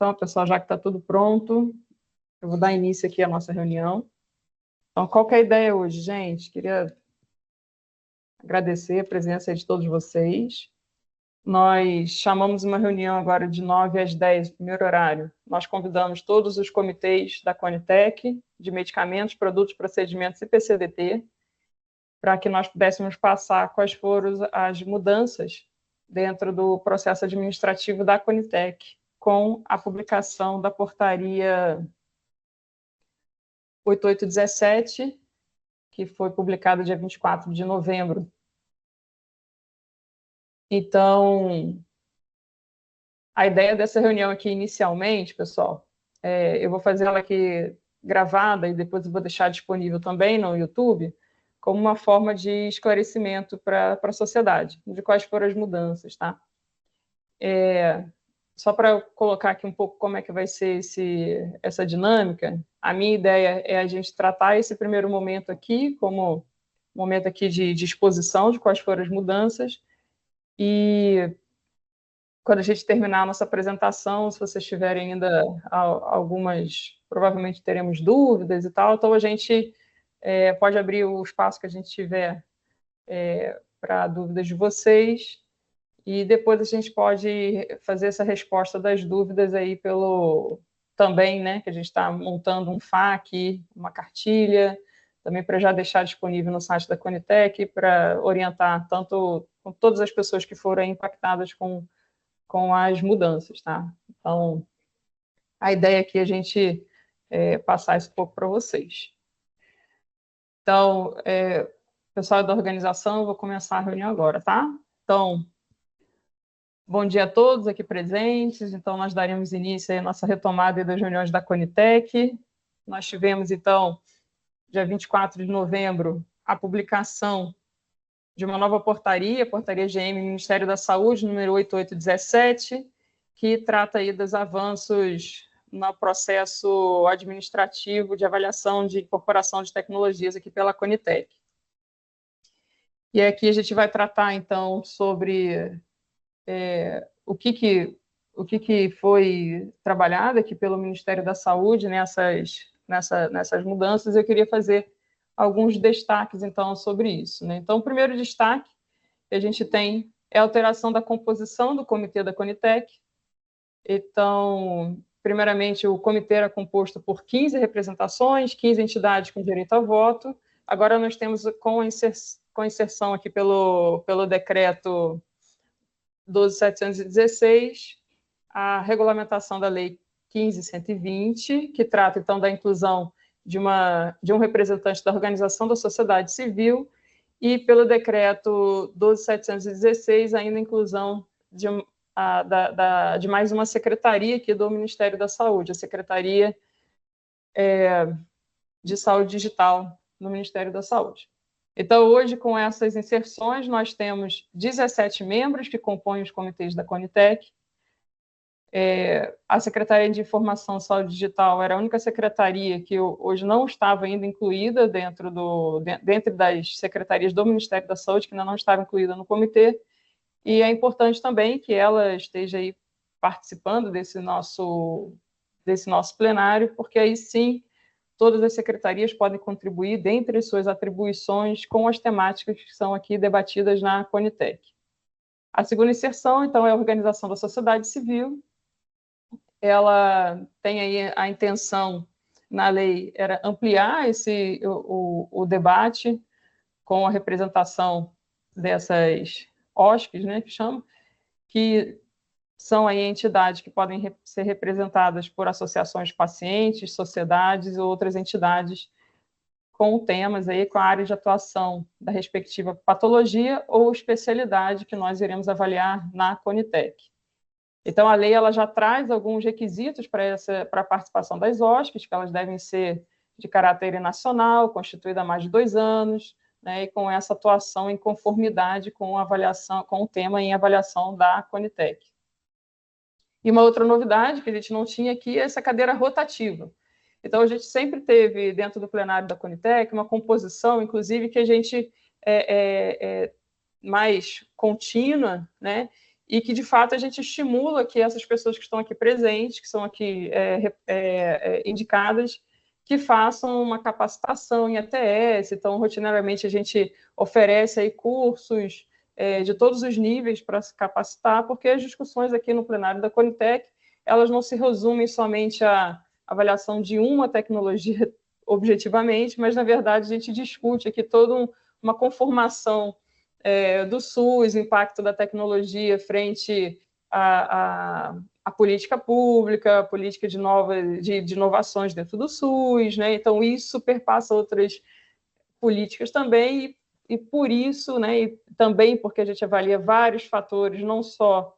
Então, pessoal, já que está tudo pronto, eu vou dar início aqui à nossa reunião. Então, qual que é a ideia hoje, gente? Queria agradecer a presença de todos vocês. Nós chamamos uma reunião agora de 9 às 10, o primeiro horário. Nós convidamos todos os comitês da Conitec, de medicamentos, produtos, procedimentos e PCDT, para que nós pudéssemos passar quais foram as mudanças dentro do processo administrativo da Conitec, com a publicação da portaria 8817, que foi publicada dia 24 de novembro. Então, a ideia dessa reunião aqui inicialmente, pessoal, eu vou fazer ela aqui gravada e depois eu vou deixar disponível também no YouTube, como uma forma de esclarecimento para a sociedade, de quais foram as mudanças, tá? Só para colocar aqui um pouco como é que vai ser essa dinâmica, a minha ideia é a gente tratar esse primeiro momento aqui como um momento aqui de exposição de quais foram as mudanças, e quando a gente terminar a nossa apresentação, se vocês tiverem ainda algumas, provavelmente teremos dúvidas e tal, então a gente pode abrir o espaço que a gente tiver para dúvidas de vocês, e depois a gente pode fazer essa resposta das dúvidas aí também, né, que a gente está montando um FAQ, uma cartilha, também para já deixar disponível no site da Conitec, para orientar tanto com todas as pessoas que foram impactadas com as mudanças, tá? Então, a ideia aqui é a gente passar isso um pouco para vocês. Então, pessoal da organização, eu vou começar a reunião agora, tá? Então, bom dia a todos aqui presentes. Então, nós daremos início à nossa retomada das reuniões da Conitec. Nós tivemos, então, dia 24 de novembro, a publicação de uma nova portaria, portaria GM Ministério da Saúde, número 8817, que trata aí dos avanços no processo administrativo de avaliação de incorporação de tecnologias aqui pela Conitec. E aqui a gente vai tratar, então, sobre o que foi trabalhado aqui pelo Ministério da Saúde nessas mudanças. Eu queria fazer alguns destaques, então, sobre isso, né? Então, o primeiro destaque que a gente tem é a alteração da composição do comitê da Conitec. Então, primeiramente, o comitê era composto por 15 representações, 15 entidades com direito a voto. Agora nós temos, com a inserção aqui pelo decreto 12.716, a regulamentação da lei 15.120, que trata, então, da inclusão de um representante da organização da sociedade civil, e pelo decreto 12.716, ainda a inclusão de mais uma secretaria aqui do Ministério da Saúde, a Secretaria de Saúde Digital no Ministério da Saúde. Então, hoje, com essas inserções, nós temos 17 membros que compõem os comitês da Conitec. A Secretaria de Informação e Saúde Digital era a única secretaria que hoje não estava ainda incluída dentro das secretarias do Ministério da Saúde, que ainda não estava incluída no comitê, e é importante também que ela esteja aí participando desse nosso plenário, porque aí sim todas as secretarias podem contribuir, dentre as suas atribuições, com as temáticas que são aqui debatidas na Conitec. A segunda inserção, então, é a organização da sociedade civil. Ela tem aí a intenção, na lei, era ampliar o debate com a representação dessas OSCs, né, que são aí entidades que podem ser representadas por associações de pacientes, sociedades e outras entidades com temas aí, com a área de atuação da respectiva patologia ou especialidade que nós iremos avaliar na Conitec. Então, a lei ela já traz alguns requisitos para a participação das OSCs, que elas devem ser de caráter nacional, constituída há mais de 2 anos, né, e com essa atuação em conformidade com o tema em avaliação da Conitec. E uma outra novidade que a gente não tinha aqui é essa cadeira rotativa. Então, a gente sempre teve, dentro do plenário da Conitec, uma composição, inclusive, que a gente mais contínua, né, e que, de fato, a gente estimula que essas pessoas que estão aqui presentes, que são aqui indicadas, que façam uma capacitação em ATS. Então, rotineiramente, a gente oferece aí cursos de todos os níveis para se capacitar, porque as discussões aqui no plenário da Conitec, elas não se resumem somente à avaliação de uma tecnologia objetivamente, mas, na verdade, a gente discute aqui toda uma conformação do SUS, impacto da tecnologia frente à política pública, a política de inovações dentro do SUS, né? Então, isso perpassa outras políticas também, e por isso, né, e também porque a gente avalia vários fatores, não só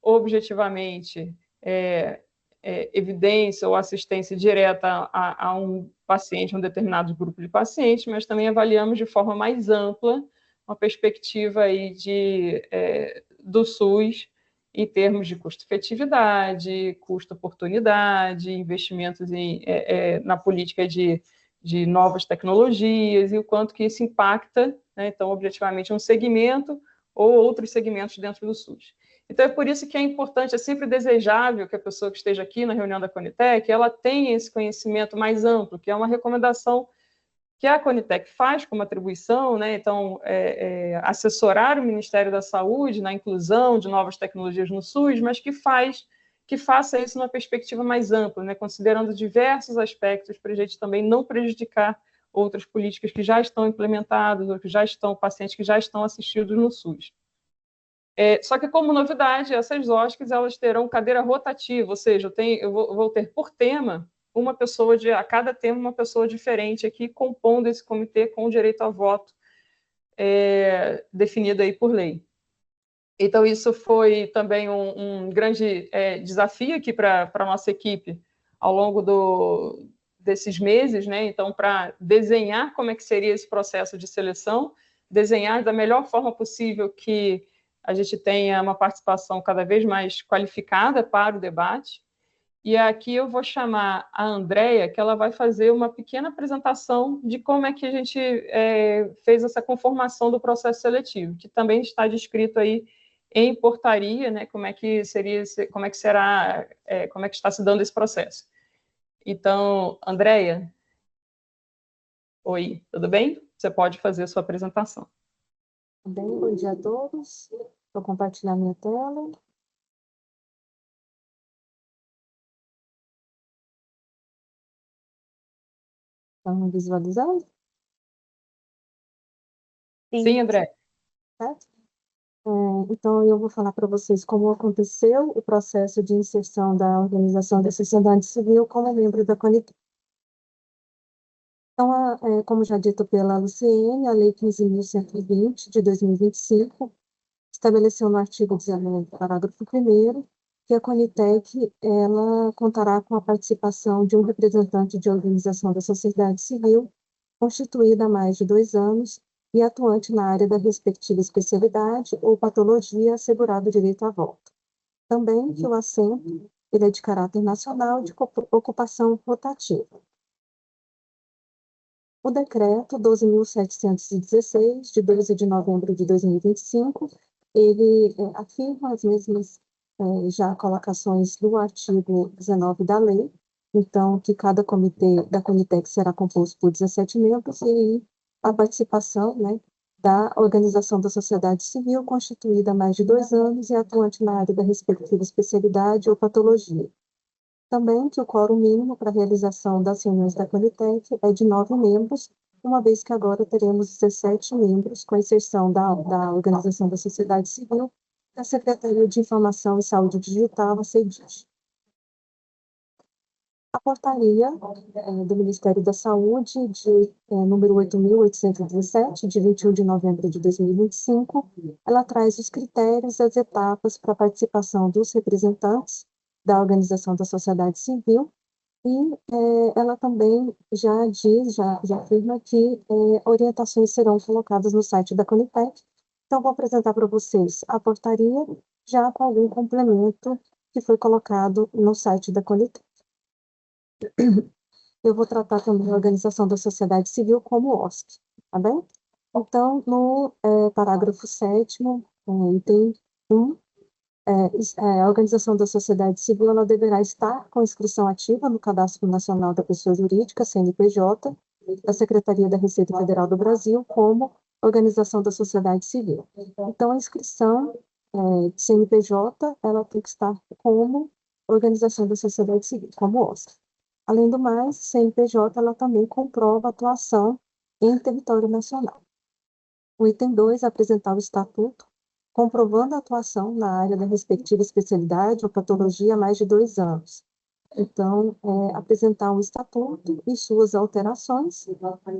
objetivamente evidência ou assistência direta a um paciente, a um determinado grupo de pacientes, mas também avaliamos de forma mais ampla uma perspectiva aí do SUS em termos de custo-efetividade, custo-oportunidade, investimentos na política de novas tecnologias e o quanto que isso impacta, né, então, objetivamente, um segmento ou outros segmentos dentro do SUS. Então, é por isso que é importante, é sempre desejável que a pessoa que esteja aqui na reunião da Conitec, ela tenha esse conhecimento mais amplo, que é uma recomendação que a Conitec faz como atribuição, né? Então, assessorar o Ministério da Saúde na inclusão de novas tecnologias no SUS, mas que faça isso numa perspectiva mais ampla, né? Considerando diversos aspectos para a gente também não prejudicar outras políticas que já estão implementadas ou que já estão, pacientes que já estão assistidos no SUS. Só que, como novidade, essas OSCs elas terão cadeira rotativa, ou seja, eu vou ter por tema uma pessoa a cada tema uma pessoa diferente aqui compondo esse comitê com direito a voto definido aí por lei. Então, isso foi também um grande desafio aqui para a nossa equipe ao longo desses meses, né? Então, para desenhar como é que seria esse processo de seleção, desenhar da melhor forma possível que a gente tenha uma participação cada vez mais qualificada para o debate. E aqui eu vou chamar a Andréia, que ela vai fazer uma pequena apresentação de como é que a gente fez essa conformação do processo seletivo, que também está descrito aí em portaria, né, como é que será, como é que está se dando esse processo. Então, Andréia, oi, tudo bem? Você pode fazer a sua apresentação. Bem, bom dia a todos. Vou compartilhar minha tela. Estão visualizando? Sim, André. Certo? Então, eu vou falar para vocês como aconteceu o processo de inserção da organização da sociedade civil como membro da Conitec. Então, como já dito pela Luciene, a Lei 15.120, de 2025, estabeleceu no artigo 19, parágrafo 1º, que a Conitec ela contará com a participação de um representante de organização da sociedade civil, constituída há mais de 2 anos e atuante na área da respectiva especialidade ou patologia, assegurado o direito à volta. Também que o assento ele é de caráter nacional, de ocupação rotativa. O decreto 12.716, de 12 de novembro de 2025, ele afirma as mesmas já colocações do artigo 19 da lei, então, que cada comitê da Conitec será composto por 17 membros, e aí a participação, né, da organização da sociedade civil, constituída há mais de 2 anos e atuante na área da respectiva especialidade ou patologia. Também que o quórum mínimo para a realização das reuniões da Conitec é de 9 membros, uma vez que agora teremos 17 membros, com exceção da Organização da Sociedade Civil, da Secretaria de Informação e Saúde Digital, a CEDIG. A portaria do Ministério da Saúde, número 8.817, de 21 de novembro de 2025, ela traz os critérios e as etapas para a participação dos representantes da Organização da Sociedade Civil, e ela também já afirma que orientações serão colocadas no site da Conitec. Então, vou apresentar para vocês a portaria, já com algum complemento que foi colocado no site da Conitec. Eu vou tratar também a organização da sociedade civil como OSC, tá bem? Então, no parágrafo 7º, item A organização da sociedade civil ela deverá estar com inscrição ativa no Cadastro Nacional da Pessoa Jurídica, CNPJ, da Secretaria da Receita Federal do Brasil, como organização da sociedade civil. Então, a inscrição de CNPJ ela tem que estar como organização da sociedade civil, como OSC. Além do mais, CNPJ ela também comprova atuação em território nacional. O item 2, apresentar o estatuto, comprovando a atuação na área da respectiva especialidade ou patologia há mais de 2 anos. Então, apresentar um estatuto e suas alterações,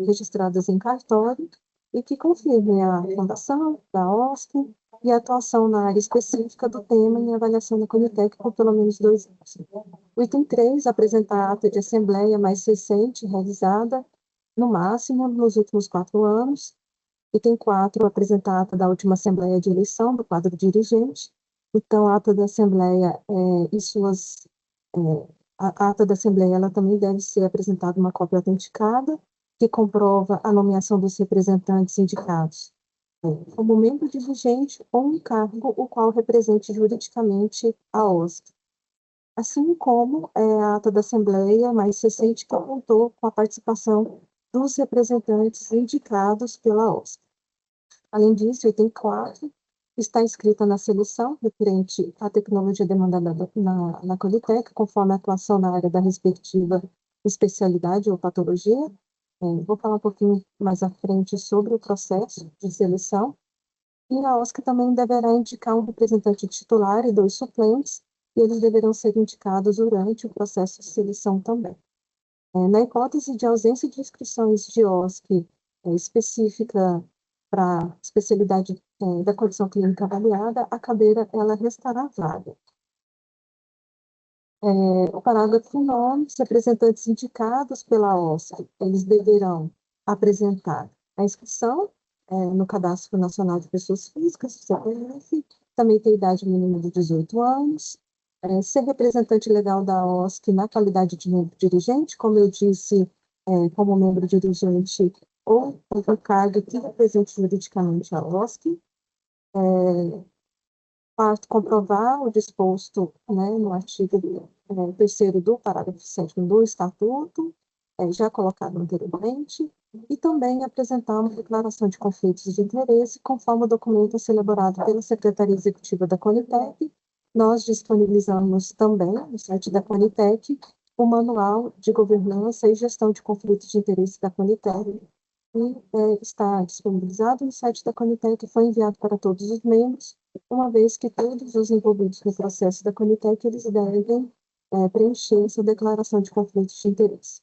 registradas em cartório, e que confirmem a fundação da OSC e a atuação na área específica do tema em avaliação da Conitec por pelo menos 2 anos. O item 3, apresentar a ata de assembleia mais recente, realizada, no máximo, nos últimos 4 anos. Item 4, apresentar a ata da última assembleia de eleição do quadro dirigente. Então, a ata da assembleia e suas... a ata da assembleia ela também deve ser apresentada uma cópia autenticada, que comprova a nomeação dos representantes indicados como membro dirigente ou um cargo o qual represente juridicamente a OSC. Assim como a ata da assembleia mais recente que contou com a participação dos representantes indicados pela OSC. Além disso, o item 4 está inscrita na seleção referente à tecnologia demandada na Conitec, conforme a atuação na área da respectiva especialidade ou patologia. Vou falar um pouquinho mais à frente sobre o processo de seleção. E a OSC também deverá indicar um representante titular e 2 suplentes, e eles deverão ser indicados durante o processo de seleção também. Na hipótese de ausência de inscrições de OSC específica para a especialidade da condição clínica avaliada, a cadeira ela restará vaga. O parágrafo 9, os representantes indicados pela OSC, eles deverão apresentar a inscrição no Cadastro Nacional de Pessoas Físicas, CPF, também ter idade mínima de 18 anos, ser representante legal da OSC na qualidade de membro dirigente, como eu disse, como membro dirigente ou um cargo que represente juridicamente a OSC, comprovar o disposto no artigo 3º do parágrafo 7º do Estatuto, já colocado anteriormente, e também apresentar uma declaração de conflitos de interesse, conforme o documento a ser elaborado pela Secretaria Executiva da Conitec. Nós disponibilizamos também, no site da Conitec, o Manual de Governança e Gestão de Conflitos de Interesse da Conitec, e está disponibilizado no site da Conitec e foi enviado para todos os membros, uma vez que todos os envolvidos no processo da Conitec, eles devem preencher essa declaração de conflitos de interesse.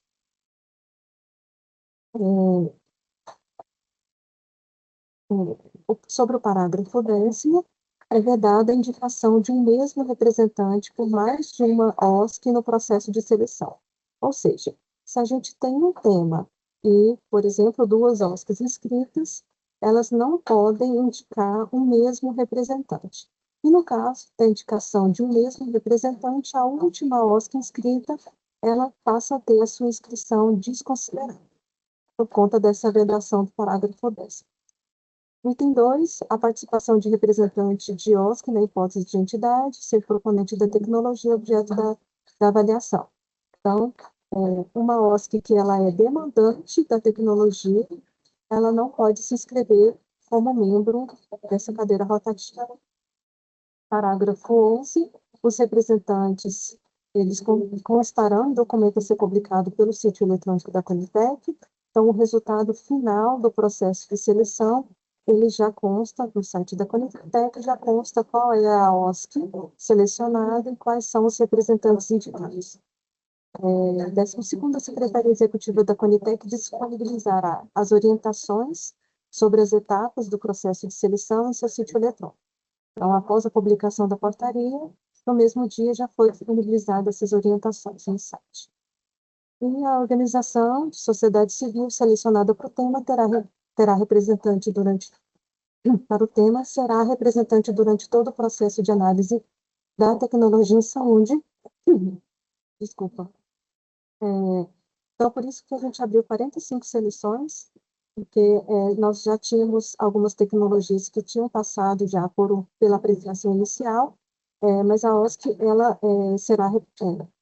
Sobre o parágrafo 10º, é vedada a indicação de um mesmo representante por mais de uma OSC no processo de seleção. Ou seja, se a gente tem um tema e, por exemplo, 2 OSCs inscritas, elas não podem indicar o mesmo representante. E no caso da indicação de um mesmo representante, a última OSC inscrita, ela passa a ter a sua inscrição desconsiderada, por conta dessa vedação do parágrafo 10º. Item 2, a participação de representante de OSC na hipótese de entidade, ser proponente da tecnologia objeto da avaliação. Então, uma OSC que ela é demandante da tecnologia, ela não pode se inscrever como membro dessa cadeira rotativa. Parágrafo 11, os representantes, eles constarão em documento a ser publicado pelo sítio eletrônico da Conitec. Então, o resultado final do processo de seleção, ele já consta no site da Conitec, já consta qual é a OSC selecionada e quais são os representantes indicados. 12ª Secretaria Executiva da Conitec disponibilizará as orientações sobre as etapas do processo de seleção em seu sítio eletrônico. Então, após a publicação da portaria, no mesmo dia já foi disponibilizada essas orientações no site. E a organização de sociedade civil selecionada para o tema terá representante para o tema, será representante durante todo o processo de análise da tecnologia em saúde. Desculpa. Então, por isso que a gente abriu 45 seleções, porque nós já tínhamos algumas tecnologias que tinham passado já pela apreciação inicial, mas a OSC ela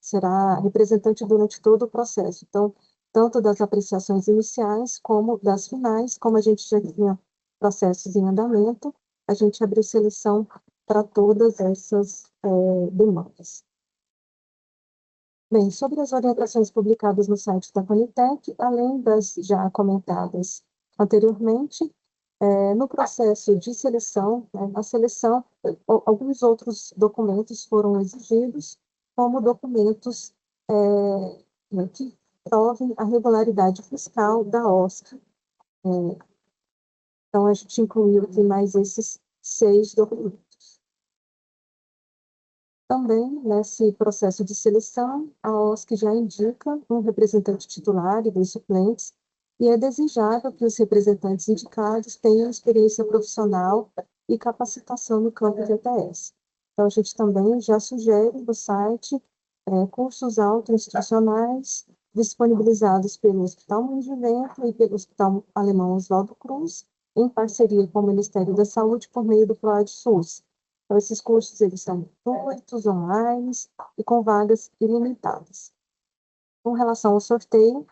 será representante durante todo o processo. Então, tanto das apreciações iniciais como das finais, como a gente já tinha processos em andamento, a gente abriu seleção para todas essas demandas. Bem, sobre as orientações publicadas no site da Conitec, além das já comentadas anteriormente, no processo de seleção, a seleção, alguns outros documentos foram exigidos, como documentos que provem a regularidade fiscal da OSC. Então, a gente incluiu aqui mais esses 6 documentos. Também, nesse processo de seleção, a OSC já indica um representante titular e 2 suplentes, e é desejável que os representantes indicados tenham experiência profissional e capacitação no campo de ETS. Então, a gente também já sugere no site cursos autoinstrucionais disponibilizados pelo Hospital Moinhos de Vento e pelo Hospital Alemão Oswaldo Cruz, em parceria com o Ministério da Saúde por meio do PROAD-SUS. Então, esses cursos eles são gratuitos, online e com vagas ilimitadas. Com relação ao sorteio,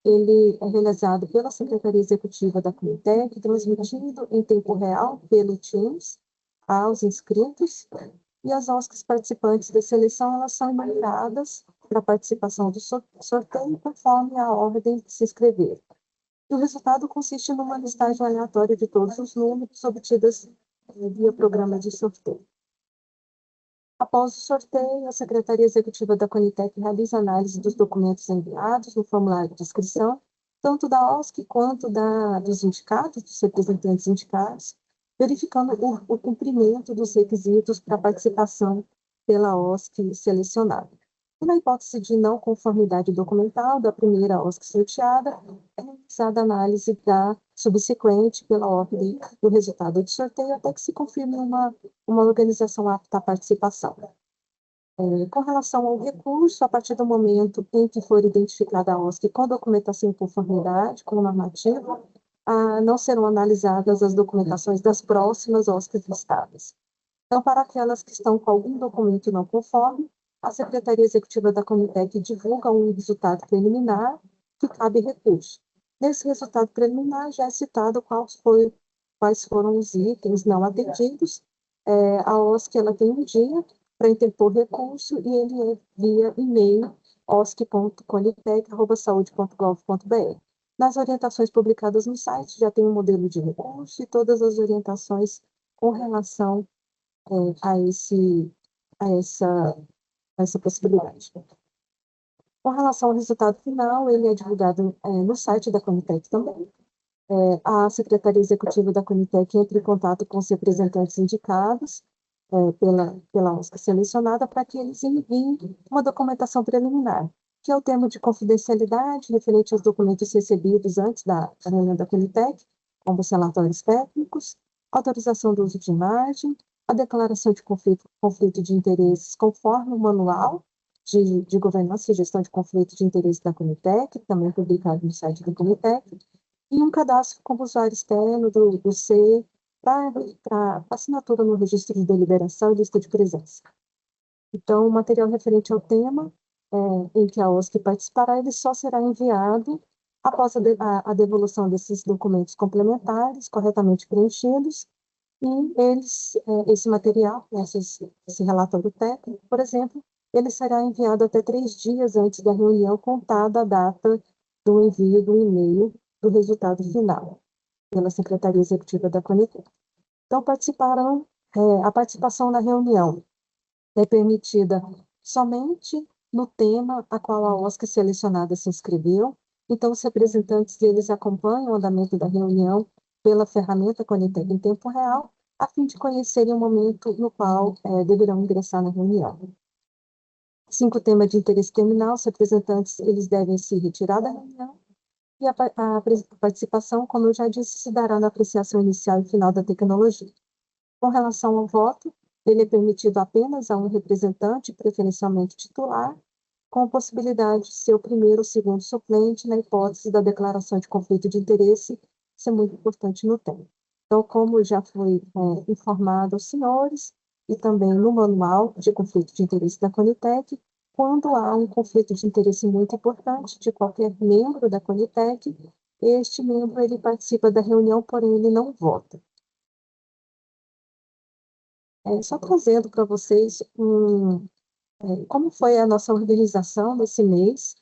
ele é realizado pela Secretaria Executiva da Conitec, transmitido em tempo real pelo Teams aos inscritos, e as OSCs participantes da seleção elas são enumeradas para a participação do sorteio conforme a ordem de se inscrever. E o resultado consiste numa listagem aleatória de todos os números obtidos via programa de sorteio. Após o sorteio, a Secretaria Executiva da Conitec realiza análise dos documentos enviados no formulário de inscrição, tanto da OSC quanto dos indicados, dos representantes indicados, verificando o cumprimento dos requisitos para participação pela OSC selecionada. E na hipótese de não conformidade documental da primeira OSC sorteada, é realizada a análise da subsequente pela ordem do resultado do sorteio, até que se confirme uma organização apta à participação. Com relação ao recurso, a partir do momento em que for identificada a OSC com documentação em conformidade com o normativo, não serão analisadas as documentações das próximas OSCs listadas. Então, para aquelas que estão com algum documento não conforme, a Secretaria Executiva da Conitec divulga um resultado preliminar que cabe recurso. Nesse resultado preliminar já é citado quais foram os itens não atendidos. A OSC ela tem um dia para interpor recurso e ele é via e-mail osc.conitec@saude.gov.br. Nas orientações publicadas no site já tem um modelo de recurso e todas as orientações com relação a essa possibilidade. Com relação ao resultado final, ele é divulgado no site da Conitec também. A Secretaria Executiva da Conitec entra em contato com os representantes indicados pela OSC selecionada para que eles enviem uma documentação preliminar, que é o termo de confidencialidade referente aos documentos recebidos antes da reunião da Conitec, como os relatórios técnicos, autorização do uso de imagem, a declaração de conflito de interesses conforme o manual de governança e gestão de conflito de interesses da Conitec, também publicado no site da Conitec, e um cadastro como usuário externo do C para assinatura no registro de deliberação e lista de presença. Então, o material referente ao tema em que a OSC participará, ele só será enviado após a devolução desses documentos complementares, corretamente preenchidos, e esse material, esse relatório técnico, por exemplo, ele será enviado até 3 dias antes da reunião, contada a data do envio do e-mail do resultado final, pela Secretaria Executiva da Conitec. Então, a participação na reunião é permitida somente no tema a qual a OSC selecionada se inscreveu. Então, os representantes eles acompanham o andamento da reunião pela ferramenta Conitec em tempo real, a fim de conhecerem o momento no qual deverão ingressar na reunião. 5 temas de interesse terminal, os representantes eles devem se retirar da reunião, e a participação, como eu já disse, se dará na apreciação inicial e final da tecnologia. Com relação ao voto, ele é permitido apenas a um representante, preferencialmente titular, com a possibilidade de ser o primeiro ou segundo suplente na hipótese da declaração de conflito de interesse isso é muito importante no tema. Então, como já foi informado aos senhores, e também no manual de conflito de interesse da Conitec, quando há um conflito de interesse muito importante de qualquer membro da Conitec, este membro ele participa da reunião, porém ele não vota. Só trazendo para vocês como foi a nossa organização nesse mês.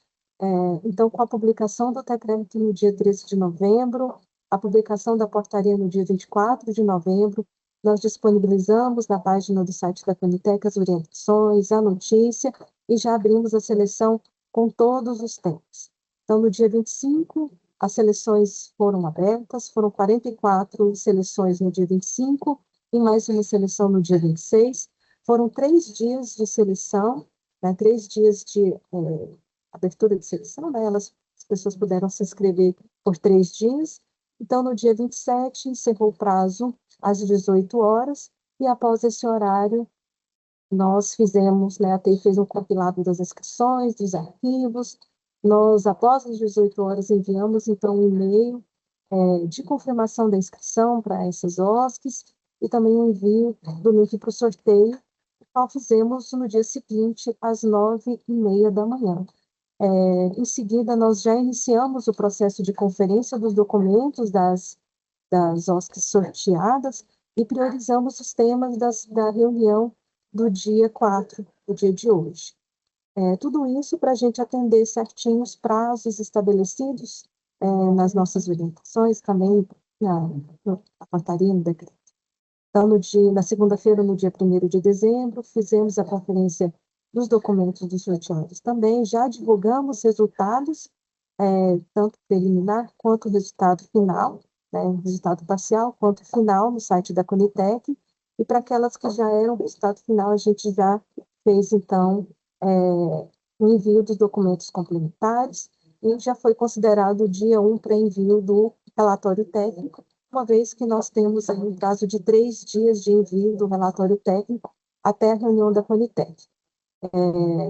Então, com a publicação do decreto no dia 13 de novembro, a publicação da portaria no dia 24 de novembro, nós disponibilizamos na página do site da Conitec as orientações, a notícia, e já abrimos a seleção com todos os temas. Então, no dia 25, as seleções foram abertas, foram 44 seleções no dia 25, e mais uma seleção no dia 26. Foram 3 dias de seleção, 3 dias de abertura de seleção, as pessoas puderam se inscrever por 3 dias. Então, no dia 27, encerrou o prazo às 18 horas, e após esse horário, nós fizemos, a TI fez um compilado das inscrições, dos arquivos. Nós, após as 18 horas, enviamos, então, um e-mail de confirmação da inscrição para essas OSCs, e também um envio do link para o sorteio, o qual fizemos no dia seguinte, às 9h30 da manhã. Em seguida, nós já iniciamos o processo de conferência dos documentos das OSCs sorteadas e priorizamos os temas da reunião do dia 4, do dia de hoje. Tudo isso para a gente atender certinho os prazos estabelecidos nas nossas orientações, também na portaria, no decreto. Então, na segunda-feira, no dia 1º de dezembro, fizemos a conferência dos documentos dos sorteados. Também já divulgamos resultados, tanto preliminar quanto resultado final, resultado parcial quanto final no site da Conitec, e para aquelas que já eram resultado final, a gente já fez, então, o envio dos documentos complementares, e já foi considerado o dia 1 para envio do relatório técnico, uma vez que nós temos um prazo de 3 dias de envio do relatório técnico até a reunião da Conitec.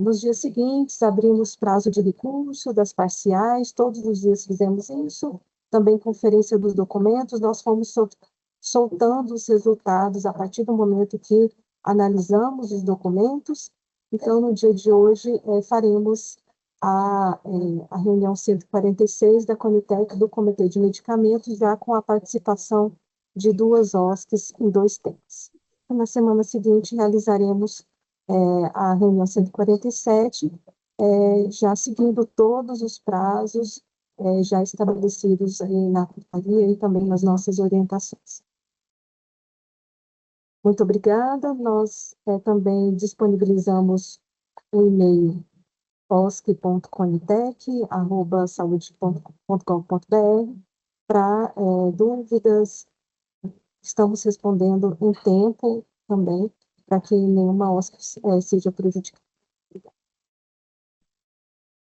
Nos dias seguintes, abrimos prazo de recurso das parciais, todos os dias fizemos isso, também conferência dos documentos, nós fomos soltando os resultados a partir do momento que analisamos os documentos. Então, no dia de hoje, faremos a reunião 146 da Conitec, do Comitê de Medicamentos, já com a participação de 2 OSCs em 2 temas. E na semana seguinte, realizaremos a reunião 147, já seguindo todos os prazos já estabelecidos aí na portaria e também nas nossas orientações. Muito obrigada. Nós também disponibilizamos o e-mail osc.conitec@saude.gov.br para dúvidas. Estamos respondendo em tempo também, para que nenhuma OSC seja prejudicada.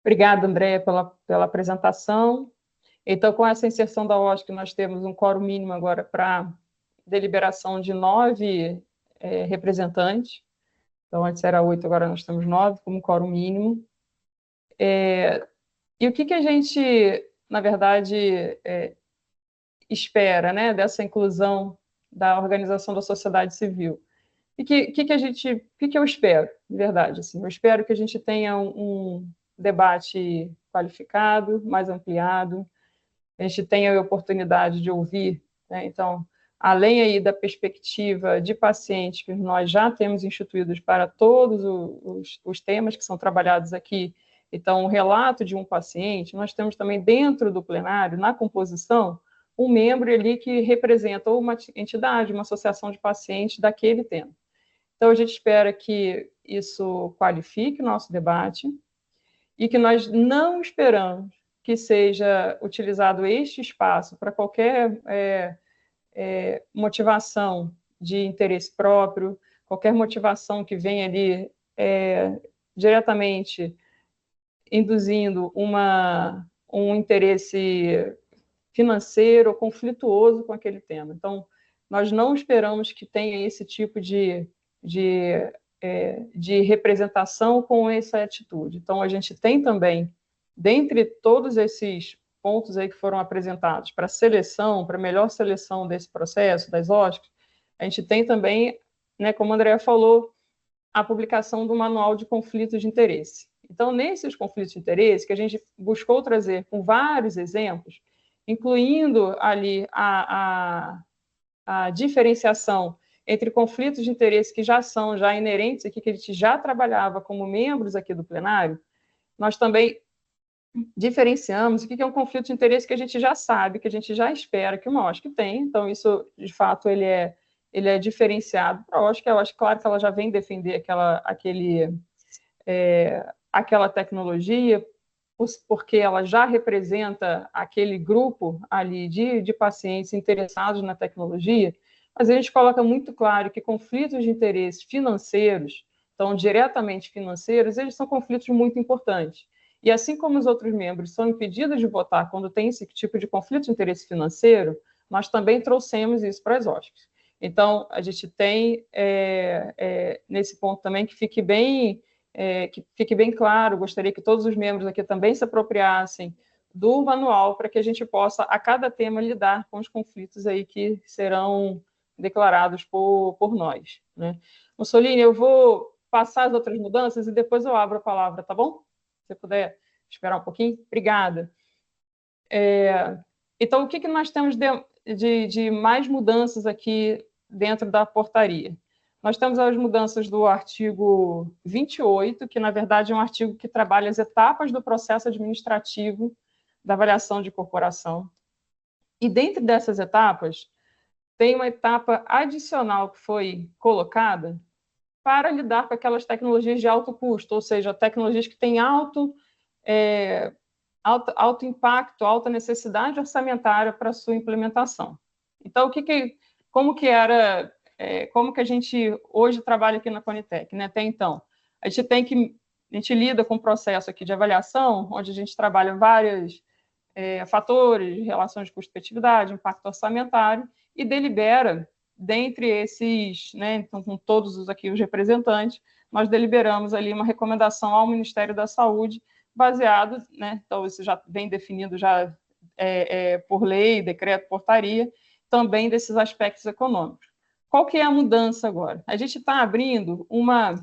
Obrigada, Andréia, pela apresentação. Então, com essa inserção da OSC, nós temos um quórum mínimo agora para deliberação de 9 representantes. Então, antes era 8, agora nós temos 9 como quórum mínimo. E o que a gente, na verdade, espera, dessa inclusão da organização da sociedade civil? E que eu espero, de verdade? Assim, eu espero que a gente tenha um debate qualificado, mais ampliado, a gente tenha a oportunidade de ouvir, então, além aí da perspectiva de pacientes que nós já temos instituídos para todos os temas que são trabalhados aqui, então, o relato de um paciente, nós temos também dentro do plenário, na composição, um membro ali que representa ou uma entidade, uma associação de pacientes daquele tema. Então, a gente espera que isso qualifique o nosso debate e que nós não esperamos que seja utilizado este espaço para qualquer motivação de interesse próprio, qualquer motivação que venha ali diretamente induzindo um interesse financeiro ou conflituoso com aquele tema. Então, nós não esperamos que tenha esse tipo de representação com essa atitude. Então, a gente tem também, dentre todos esses pontos aí que foram apresentados para seleção, para melhor seleção desse processo, das OSCs, a gente tem também, né, como a Andrea falou, a publicação do Manual de Conflitos de Interesse. Então, nesses conflitos de interesse, que a gente buscou trazer com vários exemplos, incluindo ali a diferenciação entre conflitos de interesse que já são já inerentes aqui, que a gente já trabalhava como membros aqui do plenário, nós também diferenciamos o que é um conflito de interesse que a gente já sabe, que a gente já espera que uma OSC tem. Então, isso, de fato, ele é diferenciado para a OSC. A OSC, claro que ela já vem defender aquela tecnologia, porque ela já representa aquele grupo ali de pacientes interessados na tecnologia, mas a gente coloca muito claro que conflitos de interesse financeiros, então diretamente financeiros, eles são conflitos muito importantes. E assim como os outros membros são impedidos de votar quando tem esse tipo de conflito de interesse financeiro, nós também trouxemos isso para as OSCs. Então, a gente tem, nesse ponto também, que fique bem claro, gostaria que todos os membros aqui também se apropriassem do manual para que a gente possa, a cada tema, lidar com os conflitos aí que serão declarados por nós, né? Mussolini, eu vou passar as outras mudanças e depois eu abro a palavra, tá bom? Se você puder esperar um pouquinho. Obrigada. Então, o que nós temos de mais mudanças aqui dentro da portaria? Nós temos as mudanças do artigo 28, que, na verdade, é um artigo que trabalha as etapas do processo administrativo da avaliação de incorporação. E, dentro dessas etapas, tem uma etapa adicional que foi colocada para lidar com aquelas tecnologias de alto custo, ou seja, tecnologias que têm alto impacto, alta necessidade orçamentária para a sua implementação. Então, como que a gente hoje trabalha aqui na Conitec, né? Até então, a gente lida com um processo aqui de avaliação, onde a gente trabalha vários fatores, relações de custo-efetividade, impacto orçamentário, e delibera, dentre esses, né, então, com todos os representantes, nós deliberamos ali uma recomendação ao Ministério da Saúde, baseado, né, então isso já vem definido já por lei, decreto, portaria, também desses aspectos econômicos. Qual que é a mudança agora? A gente está abrindo uma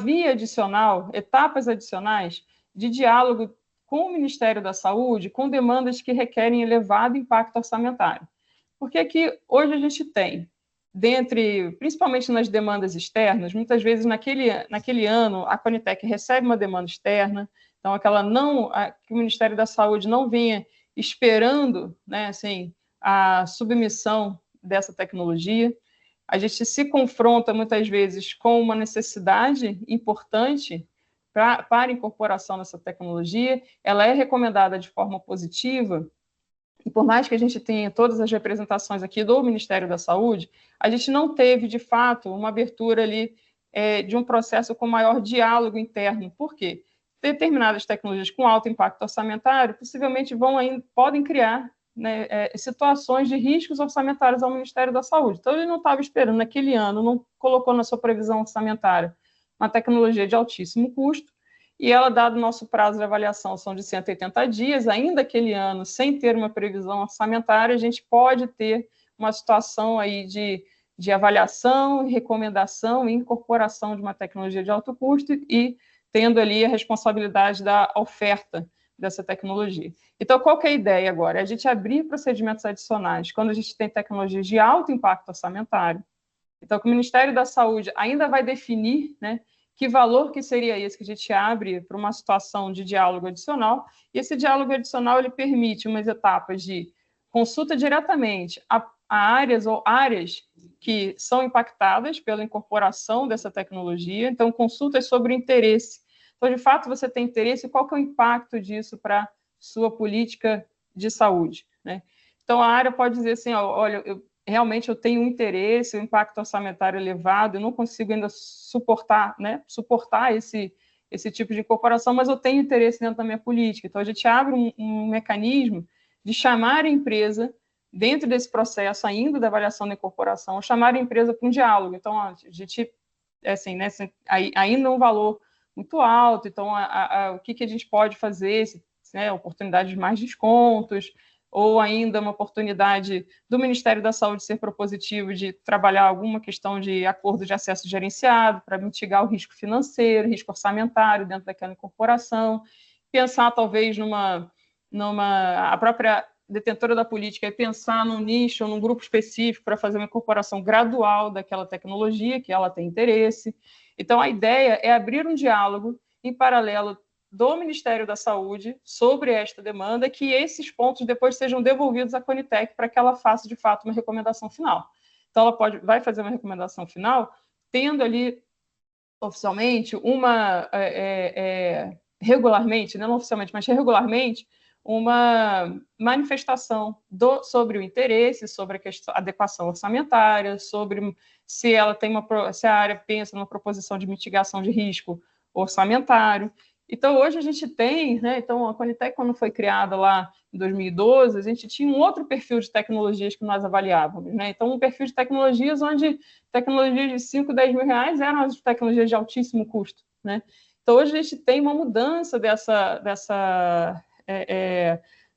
via adicional, etapas adicionais de diálogo com o Ministério da Saúde, com demandas que requerem elevado impacto orçamentário. Porque aqui, hoje, a gente tem, principalmente nas demandas externas, muitas vezes naquele ano a Conitec recebe uma demanda externa, então que o Ministério da Saúde não vinha esperando, né, assim, a submissão dessa tecnologia. A gente se confronta muitas vezes com uma necessidade importante para a incorporação dessa tecnologia. Ela é recomendada de forma positiva, e por mais que a gente tenha todas as representações aqui do Ministério da Saúde, a gente não teve, de fato, uma abertura ali de um processo com maior diálogo interno. Por quê? Determinadas tecnologias com alto impacto orçamentário possivelmente podem criar, né, situações de riscos orçamentários ao Ministério da Saúde. Então, ele não estava esperando naquele ano, não colocou na sua previsão orçamentária uma tecnologia de altíssimo custo, e ela, dado o nosso prazo de avaliação, são de 180 dias, ainda aquele ano, sem ter uma previsão orçamentária, a gente pode ter uma situação aí de avaliação, recomendação e incorporação de uma tecnologia de alto custo e tendo ali a responsabilidade da oferta dessa tecnologia. Então, qual que é a ideia agora? É a gente abrir procedimentos adicionais quando a gente tem tecnologias de alto impacto orçamentário. Então, que o Ministério da Saúde ainda vai definir, né, que valor que seria esse que a gente abre para uma situação de diálogo adicional, e esse diálogo adicional ele permite umas etapas de consulta diretamente a áreas que são impactadas pela incorporação dessa tecnologia, então consultas sobre o interesse. Então, de fato, você tem interesse, qual que é o impacto disso para a sua política de saúde, né? Então, a área pode dizer assim, olha, realmente eu tenho um interesse, um impacto orçamentário elevado, eu não consigo ainda suportar esse tipo de incorporação, mas eu tenho interesse dentro da minha política. Então, a gente abre um mecanismo de chamar a empresa, dentro desse processo ainda da avaliação da incorporação, chamar a empresa para um diálogo. Então, a gente, assim, né, ainda um valor muito alto, então, o que a gente pode fazer, né, oportunidade de mais descontos, ou ainda uma oportunidade do Ministério da Saúde ser propositivo de trabalhar alguma questão de acordo de acesso gerenciado para mitigar o risco financeiro, risco orçamentário dentro daquela incorporação, pensar talvez a própria detentora da política é pensar num nicho, num grupo específico para fazer uma incorporação gradual daquela tecnologia que ela tem interesse. Então, a ideia é abrir um diálogo em paralelo do Ministério da Saúde sobre esta demanda, que esses pontos depois sejam devolvidos à Conitec para que ela faça, de fato, uma recomendação final. Então, ela vai fazer uma recomendação final, tendo ali, oficialmente, regularmente, não oficialmente, mas regularmente, uma manifestação sobre o interesse, sobre a adequação orçamentária, sobre se a área pensa numa proposição de mitigação de risco orçamentário. Então, hoje a gente tem, né, então a Conitec, quando foi criada lá em 2012, a gente tinha um outro perfil de tecnologias que nós avaliávamos, né? Então, um perfil de tecnologias onde tecnologias de 5, 10 mil reais eram as tecnologias de altíssimo custo, né? Então, hoje a gente tem uma mudança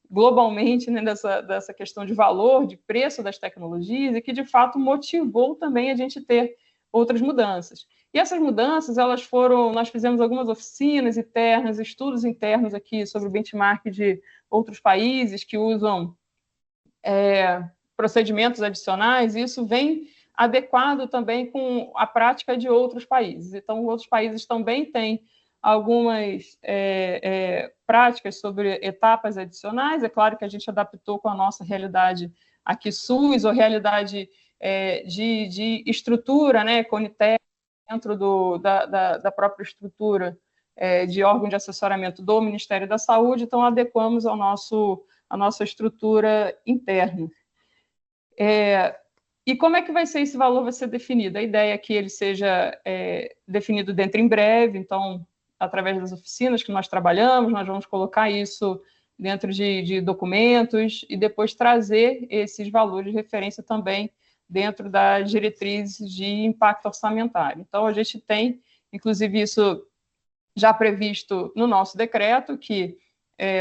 globalmente, né, dessa questão de valor, de preço das tecnologias, e que, de fato, motivou também a gente ter outras mudanças. E essas mudanças, nós fizemos algumas oficinas internas, estudos internos aqui sobre o benchmark de outros países que usam procedimentos adicionais, e isso vem adequado também com a prática de outros países. Então, outros países também têm algumas práticas sobre etapas adicionais. É claro que a gente adaptou com a nossa realidade aqui SUS, ou realidade de estrutura, né, Conitec, dentro da própria estrutura de órgão de assessoramento do Ministério da Saúde, então adequamos a nossa estrutura interna. E como é que vai ser esse valor? Vai ser definido? A ideia é que ele seja definido dentro em breve, então, através das oficinas que nós trabalhamos, nós vamos colocar isso dentro de documentos e depois trazer esses valores de referência também dentro das diretrizes de impacto orçamentário. Então, a gente tem, inclusive, isso já previsto no nosso decreto, que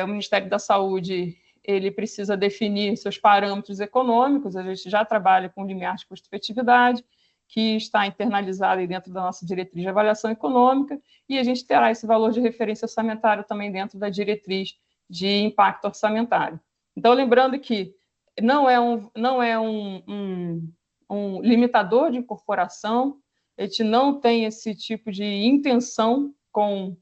o Ministério da Saúde ele precisa definir seus parâmetros econômicos, a gente já trabalha com o limiar de custo-efetividade, que está internalizado dentro da nossa diretriz de avaliação econômica, e a gente terá esse valor de referência orçamentário também dentro da diretriz de impacto orçamentário. Então, lembrando que não é um limitador de incorporação, a gente não tem esse tipo de intenção com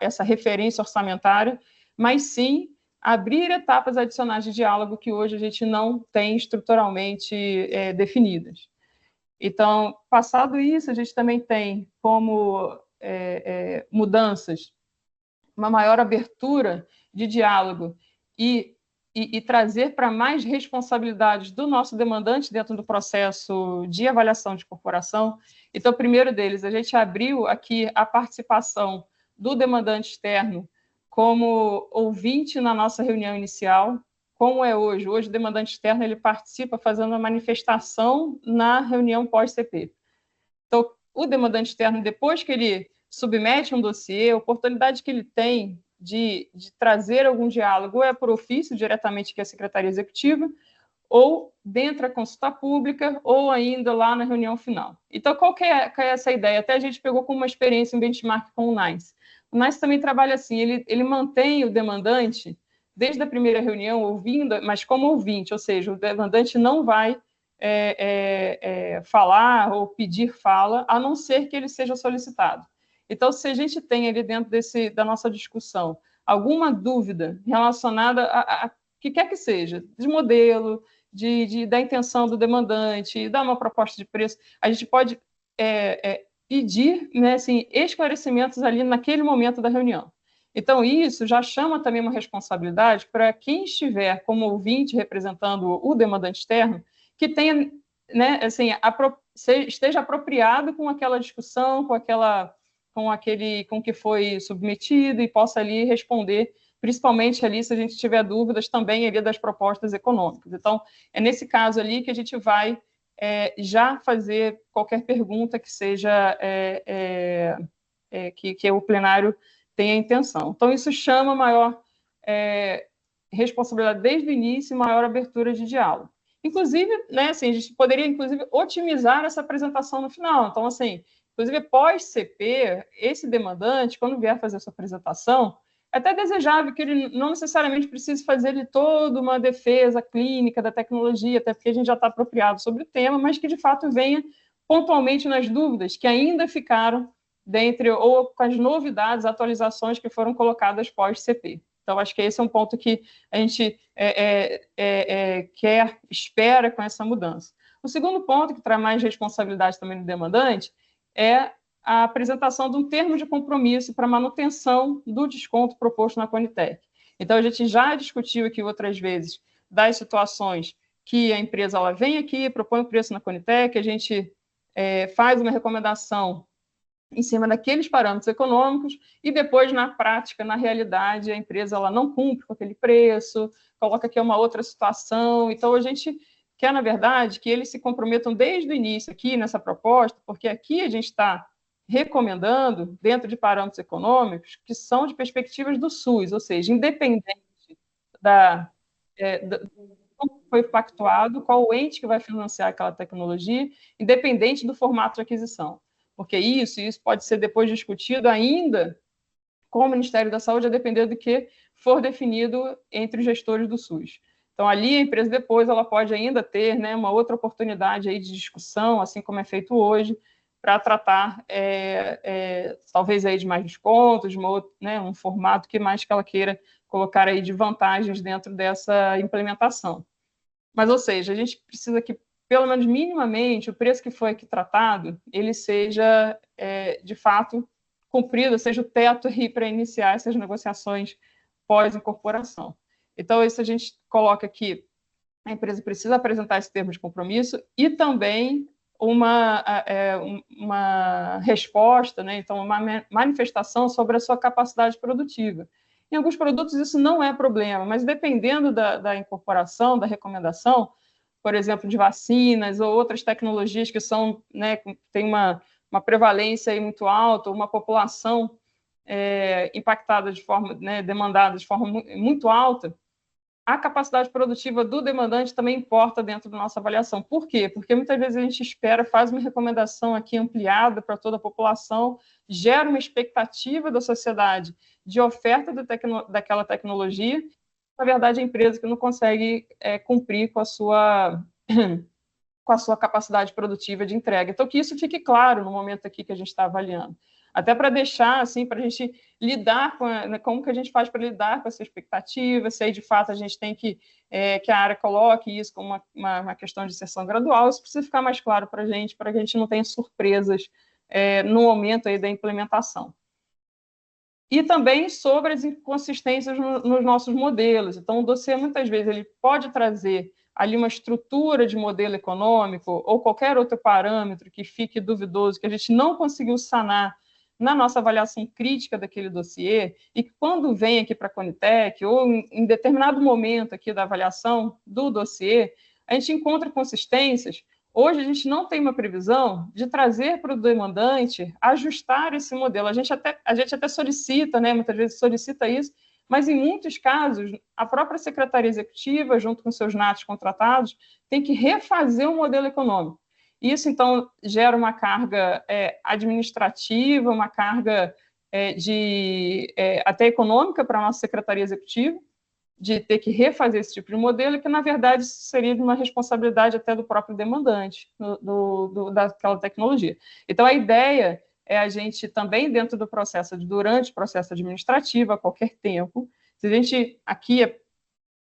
essa referência orçamentária, mas sim abrir etapas adicionais de diálogo que hoje a gente não tem estruturalmente definidas. Então, passado isso, a gente também tem como mudanças uma maior abertura de diálogo e trazer para mais responsabilidades do nosso demandante dentro do processo de avaliação de incorporação. Então, o primeiro deles, a gente abriu aqui a participação do demandante externo como ouvinte na nossa reunião inicial. Como é hoje? Hoje o demandante externo ele participa fazendo uma manifestação na reunião pós-CP. Então, o demandante externo, depois que ele submete um dossiê, a oportunidade que ele tem de trazer algum diálogo ou é por ofício, diretamente com a Secretaria Executiva, ou dentro da consulta pública, ou ainda lá na reunião final. Então, qual que é essa ideia? Até a gente pegou como uma experiência, um benchmark com o NICE. O NICE também trabalha assim, ele mantém o demandante desde a primeira reunião ouvindo, mas como ouvinte, ou seja, o demandante não vai falar ou pedir fala, a não ser que ele seja solicitado. Então, se a gente tem ali dentro da nossa discussão alguma dúvida relacionada a que quer que seja, de modelo, da intenção do demandante, dar uma proposta de preço, a gente pode pedir, né, assim, esclarecimentos ali naquele momento da reunião. Então, isso já chama também uma responsabilidade para quem estiver como ouvinte representando o demandante externo, que tenha, né, assim, esteja apropriado com aquela discussão, com o que foi submetido e possa ali responder, principalmente ali se a gente tiver dúvidas também ali das propostas econômicas. Então, é nesse caso ali que a gente vai já fazer qualquer pergunta que seja que o plenário tenha intenção. Então, isso chama maior responsabilidade desde o início e maior abertura de diálogo. Inclusive, né, assim, a gente poderia, inclusive, otimizar essa apresentação no final. Então, assim, inclusive, pós-CP, esse demandante, quando vier fazer a sua apresentação, é até desejável que ele não necessariamente precise fazer de toda uma defesa clínica da tecnologia, até porque a gente já está apropriado sobre o tema, mas que, de fato, venha pontualmente nas dúvidas que ainda ficaram dentre, ou com as novidades, atualizações que foram colocadas pós-CP. Então, acho que esse é um ponto que a gente espera com essa mudança. O segundo ponto, que traz mais responsabilidade também do demandante, é a apresentação de um termo de compromisso para manutenção do desconto proposto na Conitec. Então, a gente já discutiu aqui outras vezes das situações que a empresa ela vem aqui, propõe o preço na Conitec, a gente faz uma recomendação em cima daqueles parâmetros econômicos e depois, na prática, na realidade, a empresa ela não cumpre com aquele preço, coloca aqui uma outra situação. Então, a gente quer, na verdade, que eles se comprometam desde o início aqui nessa proposta, porque aqui a gente está recomendando, dentro de parâmetros econômicos, que são de perspectivas do SUS, ou seja, independente como foi pactuado, qual o ente que vai financiar aquela tecnologia, independente do formato de aquisição. Porque isso pode ser depois discutido ainda com o Ministério da Saúde, a depender do que for definido entre os gestores do SUS. Então, ali a empresa depois ela pode ainda ter, né, uma outra oportunidade aí de discussão, assim como é feito hoje, para tratar, talvez, aí de mais descontos, um formato que mais que ela queira colocar aí de vantagens dentro dessa implementação. Mas, ou seja, a gente precisa que, pelo menos minimamente, o preço que foi aqui tratado, ele seja, de fato, cumprido, seja o teto para iniciar essas negociações pós-incorporação. Então, isso a gente coloca aqui, a empresa precisa apresentar esse termo de compromisso e também uma resposta, né? Então, uma manifestação sobre a sua capacidade produtiva. Em alguns produtos isso não é problema, mas dependendo da incorporação, da recomendação, por exemplo, de vacinas ou outras tecnologias que são, né, tem uma prevalência aí muito alta, uma população impactada de forma, né, demandada de forma muito alta, a capacidade produtiva do demandante também importa dentro da nossa avaliação. Por quê? Porque muitas vezes a gente espera, faz uma recomendação aqui ampliada para toda a população, gera uma expectativa da sociedade de oferta daquela tecnologia, na verdade, a empresa que não consegue cumprir com a sua capacidade produtiva de entrega. Então, que isso fique claro no momento aqui que a gente está avaliando. Até para deixar, assim, para a gente lidar com como que a gente faz para lidar com essa expectativa, se aí, de fato, a gente tem que a área coloque isso como uma questão de inserção gradual, isso precisa ficar mais claro para que a gente não tenha surpresas no momento aí da implementação. E também sobre as inconsistências nos nossos modelos. Então, o dossiê, muitas vezes, ele pode trazer ali uma estrutura de modelo econômico ou qualquer outro parâmetro que fique duvidoso, que a gente não conseguiu sanar na nossa avaliação crítica daquele dossiê, e que quando vem aqui para a Conitec, ou em determinado momento aqui da avaliação do dossiê, a gente encontra consistências. Hoje, a gente não tem uma previsão de trazer para o demandante ajustar esse modelo. A gente até solicita, né, muitas vezes solicita isso, mas, em muitos casos, a própria Secretaria Executiva, junto com seus NATs contratados, tem que refazer o modelo econômico. Isso, então, gera uma carga administrativa, uma carga até econômica para a nossa Secretaria Executiva, de ter que refazer esse tipo de modelo, que, na verdade, seria de uma responsabilidade até do próprio demandante daquela tecnologia. Então, a ideia é a gente também, dentro do processo, durante o processo administrativo, a qualquer tempo, se a gente aqui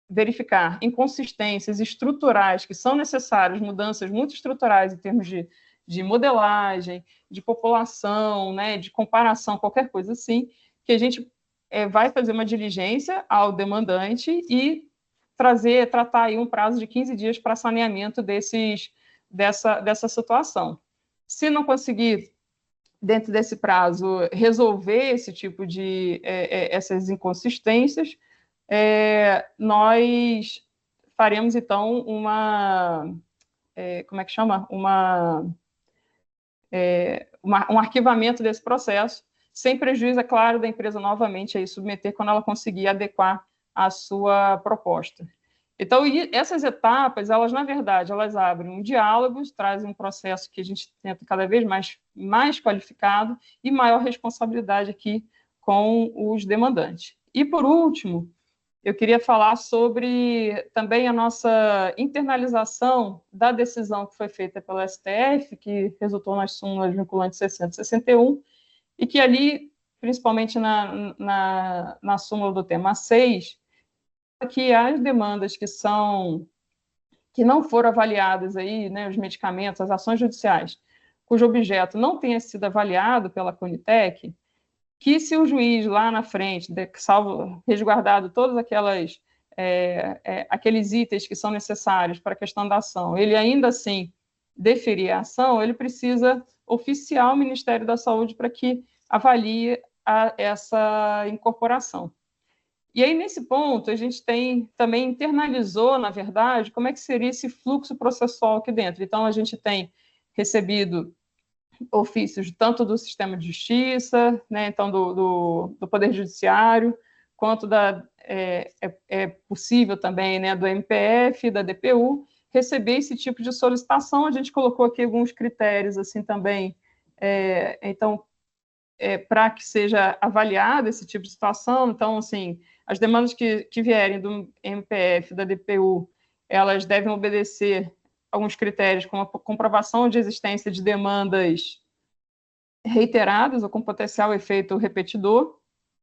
verificar inconsistências estruturais que são necessárias, mudanças muito estruturais em termos de modelagem, de população, né, de comparação, qualquer coisa assim, que a gente vai fazer uma diligência ao demandante e tratar aí um prazo de 15 dias para saneamento dessa situação. Se não conseguir, dentro desse prazo, resolver esse tipo de essas inconsistências, nós faremos, então, como é que chama? Um arquivamento desse processo, sem prejuízo, é claro, da empresa novamente aí submeter quando ela conseguir adequar a sua proposta. Então, essas etapas, elas, na verdade, elas abrem um diálogo, trazem um processo que a gente tenta cada vez mais qualificado e maior responsabilidade aqui com os demandantes. E, por último, eu queria falar sobre também a nossa internalização da decisão que foi feita pelo STF, que resultou nas súmulas vinculantes 60 e 61, e que ali, principalmente na súmula do tema 6, que as demandas que não foram avaliadas aí, né, os medicamentos, as ações judiciais, cujo objeto não tenha sido avaliado pela Conitec, que se o juiz lá na frente, salvo resguardado todos aqueles itens que são necessários para a questão da ação, ele ainda assim deferir a ação, ele precisa oficiar o Ministério da Saúde para que avalie essa incorporação. E aí, nesse ponto, a gente também internalizou, na verdade, como é que seria esse fluxo processual aqui dentro. Então, a gente tem recebido ofícios tanto do sistema de justiça, né, então do Poder Judiciário, quanto é possível também, né, do MPF, da DPU, receber esse tipo de solicitação. A gente colocou aqui alguns critérios assim também, então, para que seja avaliado esse tipo de situação. Então, assim, as demandas que vierem do MPF, da DPU, elas devem obedecer alguns critérios, como a comprovação de existência de demandas reiteradas ou com potencial efeito repetidor,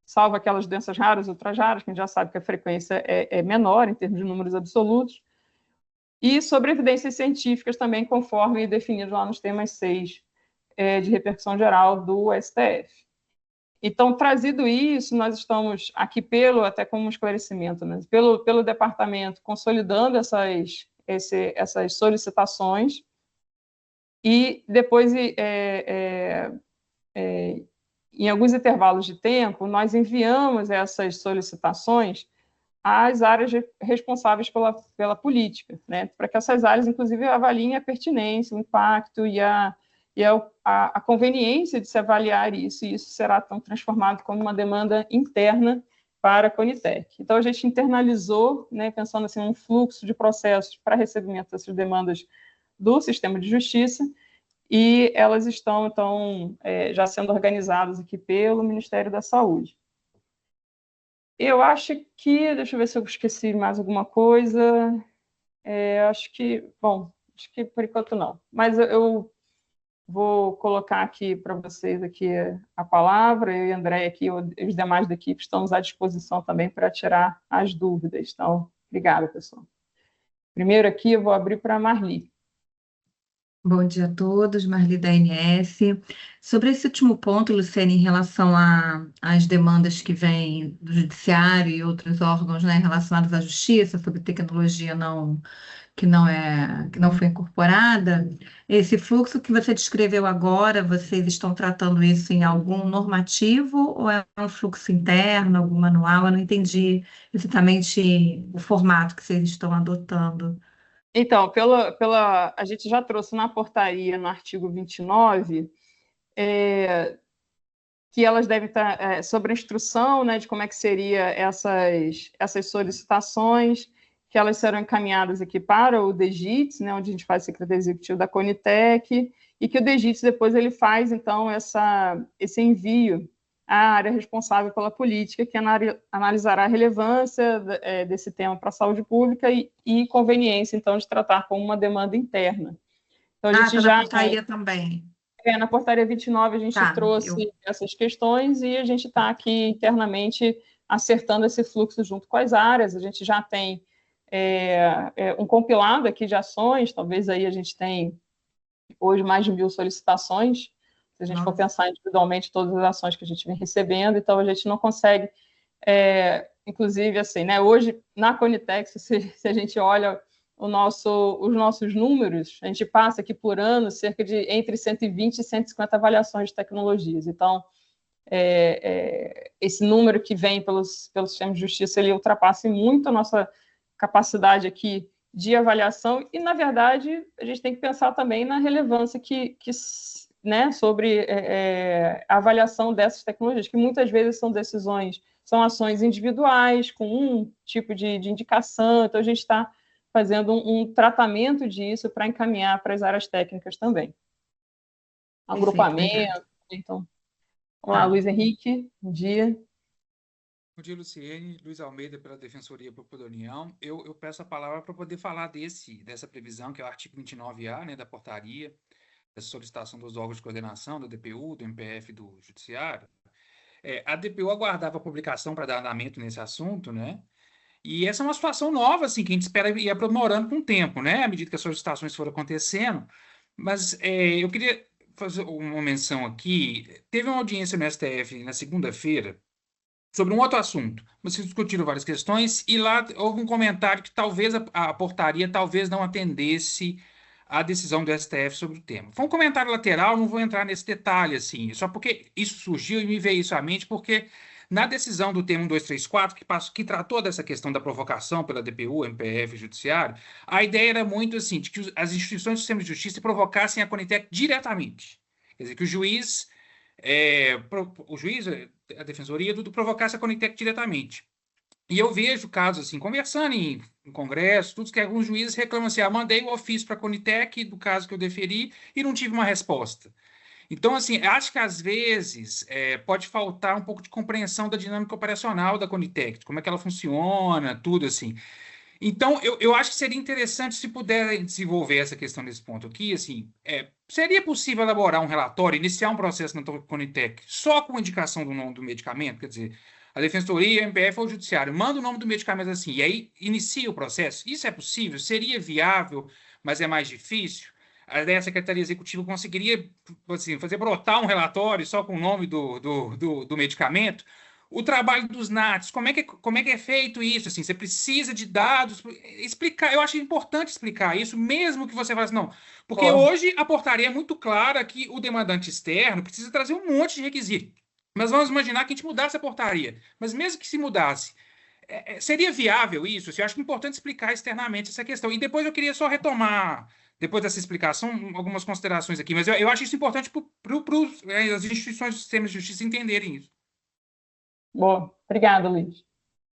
salvo aquelas doenças raras, ultra raras, que a gente já sabe que a frequência é menor em termos de números absolutos, e sobre evidências científicas também, conforme definido lá nos temas 6 de repercussão geral do STF. Então, trazido isso, nós estamos aqui até como um esclarecimento, né, pelo departamento, consolidando essas solicitações, e depois, em alguns intervalos de tempo, nós enviamos essas solicitações às áreas responsáveis pela política, né, para que essas áreas, inclusive, avaliem a pertinência, o impacto e a conveniência de se avaliar isso, e isso será então transformado como uma demanda interna para a Conitec. Então, a gente internalizou, né, pensando assim, um fluxo de processos para recebimento dessas demandas do sistema de justiça, e elas estão, então, já sendo organizadas aqui pelo Ministério da Saúde. Eu acho que, deixa eu ver se eu esqueci mais alguma coisa, acho que por enquanto não, mas eu vou colocar aqui para vocês aqui a palavra, eu e a Andréia aqui, os demais da equipe estamos à disposição também para tirar as dúvidas. Então, obrigada, pessoal. Primeiro aqui eu vou abrir para a Marli. Bom dia a todos, Marli da ANS. Sobre esse último ponto, Luciane, em relação às demandas que vêm do Judiciário e outros órgãos, né, relacionados à Justiça, sobre tecnologia que não foi incorporada, esse fluxo que você descreveu agora, vocês estão tratando isso em algum normativo ou é um fluxo interno, algum manual? Eu não entendi exatamente o formato que vocês estão adotando. Então, a gente já trouxe na portaria, no artigo 29, que elas devem estar sobre a instrução, né, de como é que seria essas solicitações, que elas serão encaminhadas aqui para o DGITS, né, onde a gente faz o secretário executivo da Conitec, e que o DGITS depois ele faz, então, esse envio à área responsável pela política, que analisará a relevância desse tema para a saúde pública e conveniência, então, de tratar como uma demanda interna. Então, a gente na portaria também. Na portaria 29 a gente trouxe essas questões e a gente está aqui internamente acertando esse fluxo junto com as áreas. A gente já tem um compilado aqui de ações, talvez aí a gente tem hoje mais de 1.000 solicitações, se a gente for pensar individualmente todas as ações que a gente vem recebendo, então a gente não consegue, inclusive assim, né, hoje na Conitec, se a gente olha os nossos números, a gente passa aqui por ano cerca de entre 120 e 150 avaliações de tecnologias. Então, esse número que vem pelo sistema de justiça, ele ultrapassa muito a nossa capacidade aqui de avaliação e, na verdade, a gente tem que pensar também na relevância né, sobre a avaliação dessas tecnologias, que muitas vezes são decisões são ações individuais, com um tipo de indicação, então a gente está fazendo um tratamento disso para encaminhar para as áreas técnicas também. Perfeito, obrigada. Agrupamento, então, vamos lá, Tá. Luiz Henrique, bom dia. Bom dia, Luciene. Luiz Almeida, pela Defensoria Pública da União. Eu peço a palavra para poder falar dessa previsão, que é o artigo 29A, né, da portaria, dessa solicitação dos órgãos de coordenação, da DPU, do MPF e do Judiciário. A DPU aguardava a publicação para dar andamento nesse assunto, né? E essa é uma situação nova, assim, que a gente espera ir aprimorando com o tempo, né? À medida que as solicitações foram acontecendo. Mas eu queria fazer uma menção aqui. Teve uma audiência no STF na segunda-feira sobre um outro assunto. Vocês discutiram várias questões e lá houve um comentário que talvez a portaria talvez não atendesse à decisão do STF sobre o tema. Foi um comentário lateral, não vou entrar nesse detalhe, assim, só porque isso surgiu e me veio isso à mente, porque na decisão do tema 1234, que tratou dessa questão da provocação pela DPU, MPF e Judiciário, a ideia era muito assim, de que as instituições do sistema de justiça provocassem a Conitec diretamente. Quer dizer, que o juiz, a defensoria, tudo provocasse a Conitec diretamente. E eu vejo casos assim, conversando em congresso, tudo que alguns juízes reclamam assim, mandei o ofício para a Conitec do caso que eu deferi e não tive uma resposta. Então, assim, acho que às vezes pode faltar um pouco de compreensão da dinâmica operacional da Conitec, de como é que ela funciona, tudo assim. Então, eu acho que seria interessante se puder desenvolver essa questão nesse ponto aqui, assim, seria possível elaborar um relatório, iniciar um processo na Conitec só com indicação do nome do medicamento, quer dizer, a Defensoria, a MPF ou o Judiciário, manda o nome do medicamento assim, e aí inicia o processo. Isso é possível? Seria viável, mas é mais difícil? A Secretaria Executiva conseguiria assim, fazer brotar um relatório só com o nome do medicamento? O trabalho dos NATs, como é que é feito isso? Assim, você precisa de dados, explicar. Eu acho importante explicar isso, mesmo que você fale assim, não. Porque hoje a portaria é muito clara que o demandante externo precisa trazer um monte de requisito. Mas vamos imaginar que a gente mudasse a portaria. Mas mesmo que se mudasse, seria viável isso? Assim, eu acho importante explicar externamente essa questão. E depois eu queria só retomar, depois dessa explicação, algumas considerações aqui. Mas eu acho isso importante para as instituições do sistema de justiça entenderem isso. Boa, obrigada, Luiz.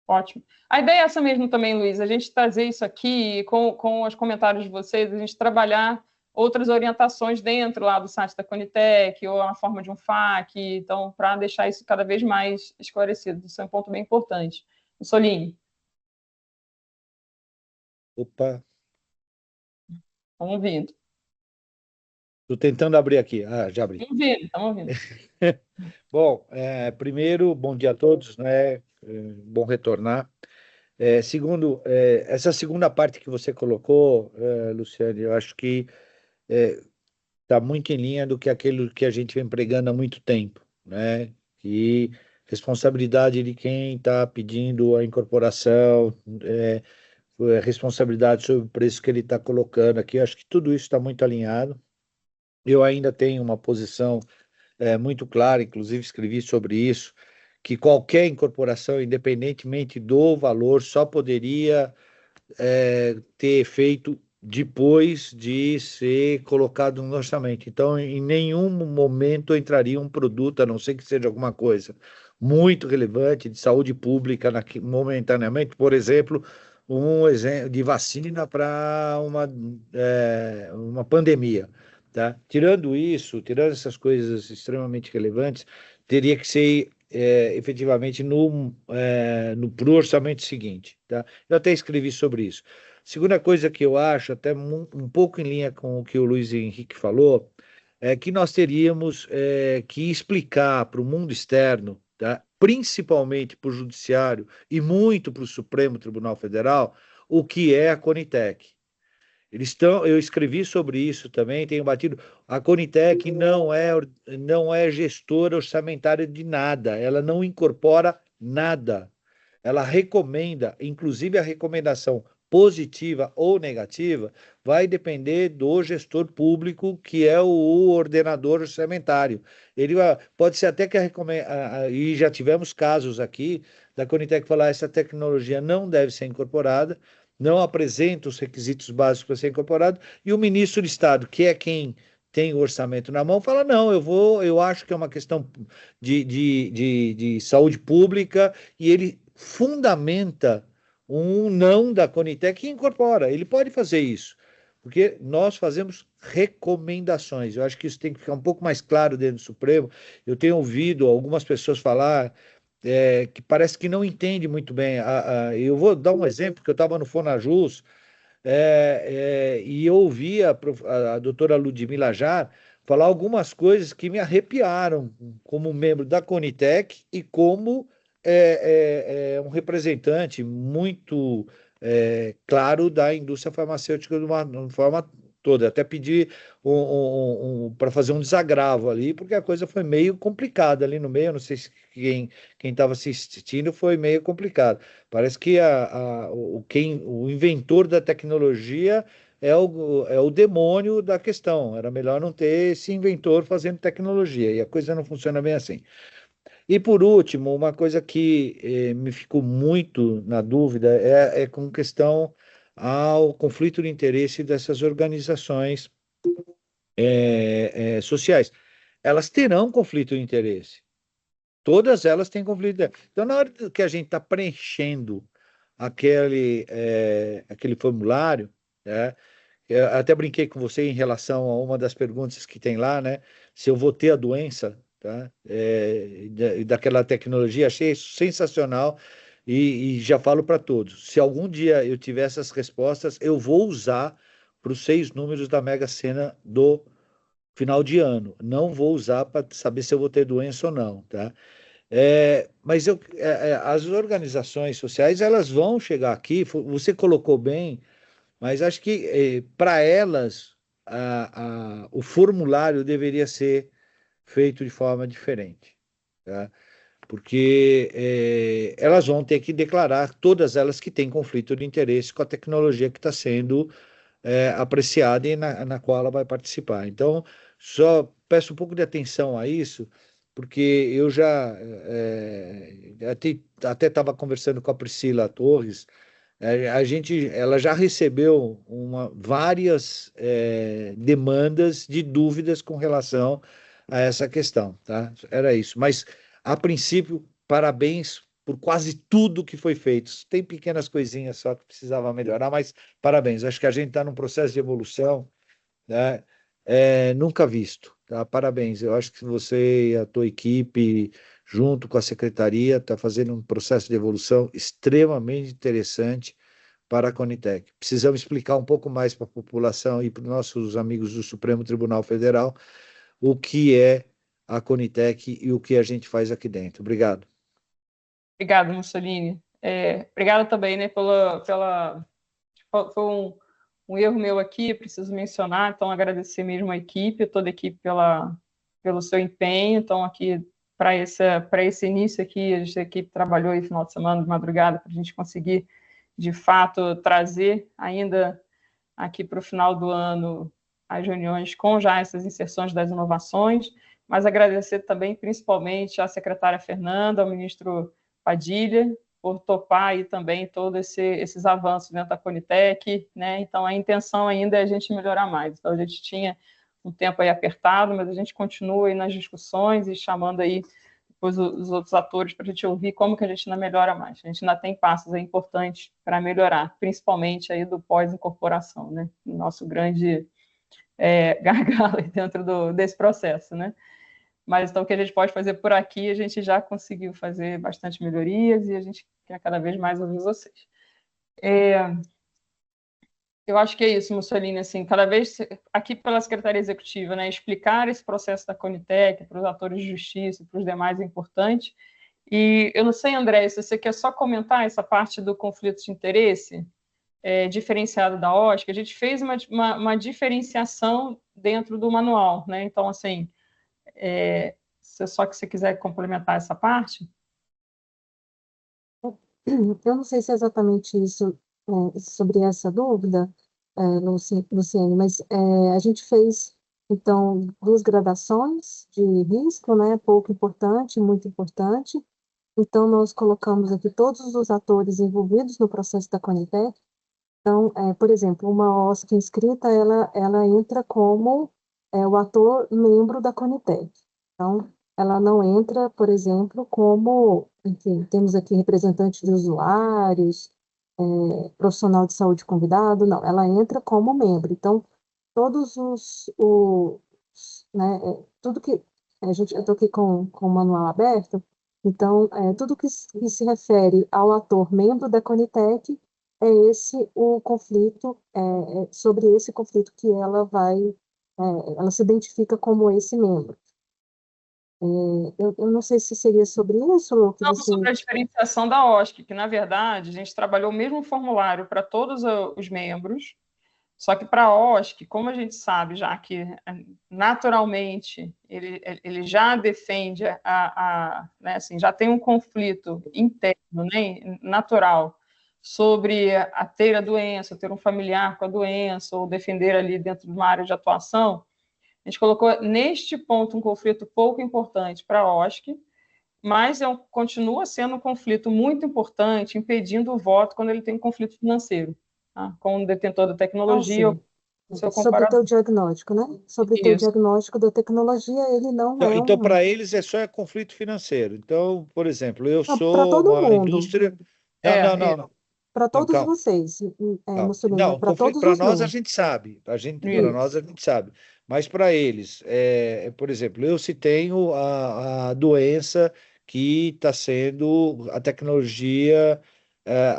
Ótimo. A ideia é essa mesmo também, Luiz, a gente trazer isso aqui com os comentários de vocês, a gente trabalhar outras orientações dentro lá do site da Conitec, ou na forma de um FAQ, então, para deixar isso cada vez mais esclarecido. Isso é um ponto bem importante. O Soline. Opa, Estamos ouvindo. estou tentando abrir aqui. Já abri. Estamos ouvindo. Bom, primeiro, bom dia a todos, né? Bom retornar. Segundo, essa segunda parte que você colocou, Luciane, eu acho que está muito em linha do que aquilo que a gente vem pregando há muito tempo, né? Que responsabilidade de quem está pedindo a incorporação, responsabilidade sobre o preço que ele está colocando aqui. Eu acho que tudo isso está muito alinhado. Eu ainda tenho uma posição muito clara, inclusive escrevi sobre isso, que qualquer incorporação, independentemente do valor, só poderia ter efeito depois de ser colocado no orçamento. Então, em nenhum momento entraria um produto, a não ser que seja alguma coisa muito relevante de saúde pública momentaneamente, por exemplo, um exemplo de vacina para uma pandemia. Tá? Tirando isso, tirando essas coisas extremamente relevantes, teria que ser efetivamente pro orçamento seguinte. Tá? Eu até escrevi sobre isso. Segunda coisa que eu acho, até um pouco em linha com o que o Luiz Henrique falou, é que nós teríamos que explicar para o mundo externo, tá? Principalmente para o Judiciário e muito para o Supremo Tribunal Federal, o que é a Conitec. Eu escrevi sobre isso também, tenho batido. A Conitec não é gestora orçamentária de nada, ela não incorpora nada. Ela recomenda, inclusive a recomendação positiva ou negativa, vai depender do gestor público, que é o ordenador orçamentário. Ele pode ser até que e já tivemos casos aqui da Conitec falar essa tecnologia não deve ser incorporada, não apresenta os requisitos básicos para ser incorporado, e o ministro de Estado, que é quem tem o orçamento na mão, fala, não, eu acho que é uma questão de saúde pública, e ele fundamenta um não da Conitec e incorpora. Ele pode fazer isso, porque nós fazemos recomendações. Eu acho que isso tem que ficar um pouco mais claro dentro do Supremo. Eu tenho ouvido algumas pessoas falar que parece que não entende muito bem. Eu vou dar um exemplo, que eu estava no Fonajus, e eu ouvi a doutora Ludmila Jar falar algumas coisas que me arrepiaram, como membro da Conitec e como um representante muito claro da indústria farmacêutica de uma forma toda. Até pedi para fazer um desagravo ali, porque a coisa foi meio complicada ali no meio. Eu não sei se quem estava assistindo foi meio complicado. Parece que o inventor da tecnologia é o demônio da questão. Era melhor não ter esse inventor fazendo tecnologia, e a coisa não funciona bem assim. E por último, uma coisa que me ficou muito na dúvida é com questão ao conflito de interesse dessas organizações sociais. Elas terão conflito de interesse. Todas elas têm conflito de interesse. Então, na hora que a gente está preenchendo aquele formulário, né, eu até brinquei com você em relação a uma das perguntas que tem lá, né? Se eu vou ter a doença, tá? Daquela tecnologia, achei isso sensacional, e já falo para todos. Se algum dia eu tiver essas respostas, eu vou usar para os 6 números da Mega Sena do final de ano. Não vou usar para saber se eu vou ter doença ou não, tá? Mas as organizações sociais, elas vão chegar aqui, você colocou bem, mas acho que para elas o formulário deveria ser feito de forma diferente, tá? Porque elas vão ter que declarar, todas elas, que têm conflito de interesse com a tecnologia que está sendo apreciada e na qual ela vai participar. Então, só peço um pouco de atenção a isso, porque eu já até estava conversando com a Priscila Torres. Ela já recebeu várias demandas de dúvidas com relação a essa questão, tá? Era isso. Mas, a princípio, parabéns por quase tudo que foi feito. Tem pequenas coisinhas só que precisava melhorar, mas parabéns. Acho que a gente está num processo de evolução, né? Nunca visto, tá? Parabéns. Eu acho que você e a tua equipe, junto com a secretaria, está fazendo um processo de evolução extremamente interessante para a Conitec. Precisamos explicar um pouco mais para a população e para os nossos amigos do Supremo Tribunal Federal o que é a Conitec e o que a gente faz aqui dentro. Obrigado. Obrigada, Mussolini. Obrigada também, né, foi um erro meu aqui, preciso mencionar, então agradecer mesmo a equipe, toda a equipe pelo seu empenho. Então, aqui, para esse início aqui, a equipe trabalhou aí final de semana, de madrugada, para a gente conseguir, de fato, trazer ainda aqui para o final do ano as reuniões com já essas inserções das inovações, mas agradecer também, principalmente, à secretária Fernanda, ao ministro Padilha, por topar aí também todos esses avanços dentro da Conitec, né? Então, a intenção ainda é a gente melhorar mais. Então, a gente tinha um tempo aí apertado, mas a gente continua aí nas discussões e chamando aí depois os outros atores para a gente ouvir como que a gente ainda melhora mais. A gente ainda tem passos aí importantes para melhorar, principalmente aí do pós-incorporação, né? Nosso grande gargalo dentro desse processo, né? Mas então o que a gente pode fazer por aqui, a gente já conseguiu fazer bastante melhorias e a gente quer cada vez mais ouvir vocês. Eu acho que é isso, Mussolini, assim, cada vez aqui pela Secretaria Executiva, né, explicar esse processo da Conitec para os atores de justiça, para os demais é importante. E eu não sei, André, se você quer só comentar essa parte do conflito de interesse diferenciado da OSC. A gente fez uma diferenciação dentro do manual, né? Então, assim, só que você quiser complementar essa parte. Eu não sei se é exatamente isso, sobre essa dúvida, Luciane, mas a gente fez, então, 2 gradações de risco, né? Pouco importante, muito importante. Então, nós colocamos aqui todos os atores envolvidos no processo da Conitec. Então, por exemplo, uma OSC inscrita, ela entra como o ator membro da Conitec. Então, ela não entra, por exemplo, como, enfim, temos aqui representante de usuários, profissional de saúde convidado, não, ela entra como membro. Então, todos né, tudo que, eu estou aqui com o manual aberto, então, tudo que se refere ao ator membro da Conitec é esse o conflito, sobre esse conflito que ela se identifica como esse membro. Eu não sei se seria sobre isso, ou que Não, você... sobre a diferenciação da OSC, que, na verdade, a gente trabalhou o mesmo formulário para todos os membros, só que para a OSC, como a gente sabe já que, naturalmente, ele já defende, né, assim, já tem um conflito interno, né, natural, sobre a ter a doença, ter um familiar com a doença, ou defender ali dentro de uma área de atuação, a gente colocou neste ponto um conflito pouco importante para a OSC, mas continua sendo um conflito muito importante, impedindo o voto quando ele tem um conflito financeiro, tá? Com o detentor da tecnologia, seu sobre o teu comparador. diagnóstico, né? Sobre o teu Isso. diagnóstico da tecnologia, ele não Então, para eles é só conflito financeiro. Então, por exemplo, eu para sou todo uma mundo, indústria. Não. para Não, todos calma. vocês, Mussolini, Não, para conflito todos para os nós a membros. gente sabe. Para Isso. nós a gente sabe. Mas para eles, por exemplo, eu se tenho a doença que está sendo a tecnologia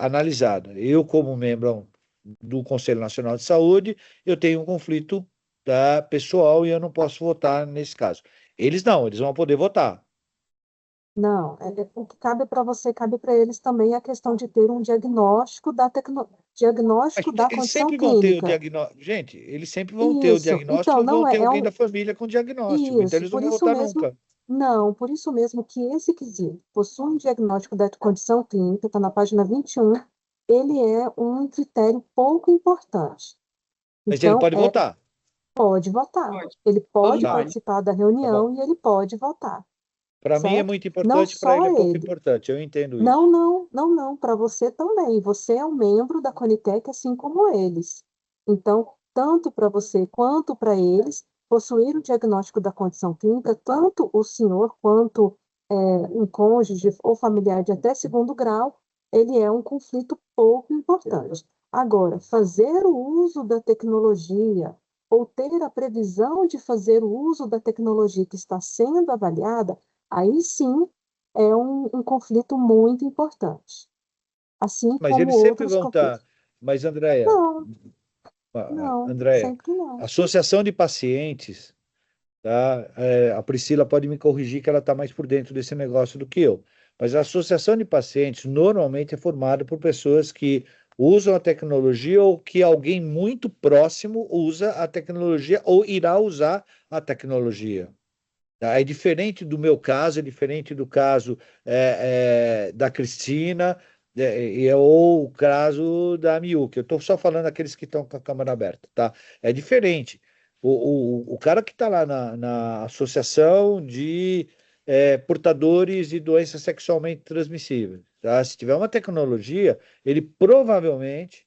analisada. Eu, como membro do Conselho Nacional de Saúde, eu tenho um conflito pessoal e eu não posso votar nesse caso. Eles não, eles vão poder votar. Não, o que cabe para você, cabe para eles também a questão de ter um diagnóstico da diagnóstico da Eles condição sempre vão ter o clínica. diagnóstico. Gente, eles sempre vão ter o Isso. diagnóstico Então, e vão não ter é alguém um... da família com diagnóstico. Então, Isso, eles não por vão isso votar mesmo, nunca. não, por isso mesmo que esse quesito possui um diagnóstico da condição clínica, está na página 21, ele é um critério pouco importante. Mas ele Então, pode votar. pode votar. Pode. Ele pode Tá. participar da Tá bom. reunião e ele pode votar, Para mim é certo? muito Não importante, para só ele é pouco ele. importante. Eu entendo Não, isso. não, para você também. Você é um membro da Conitec, assim como eles. Então, tanto para você quanto para eles, possuir o diagnóstico da condição clínica, tanto o senhor quanto um cônjuge ou familiar de até segundo grau, ele é um conflito pouco importante. Agora, fazer o uso da tecnologia ou ter a previsão de fazer o uso da tecnologia que está sendo avaliada, aí sim é um conflito muito importante, assim Mas como eles sempre outros vão estar. conflitos. Mas, Andréia, Não, não, Andréia, sempre não. associação de pacientes, tá? A Priscila pode me corrigir que ela está mais por dentro desse negócio do que eu. Mas a associação de pacientes normalmente é formada por pessoas que usam a tecnologia ou que alguém muito próximo usa a tecnologia ou irá usar a tecnologia. Tá? É diferente do meu caso, é diferente do caso da Cristina, ou o caso da Miúca. Eu estou só falando aqueles que estão com a câmera aberta, tá? É diferente. O cara que está lá na Associação de Portadores de Doenças Sexualmente Transmissíveis, tá? Se tiver uma tecnologia, ele provavelmente,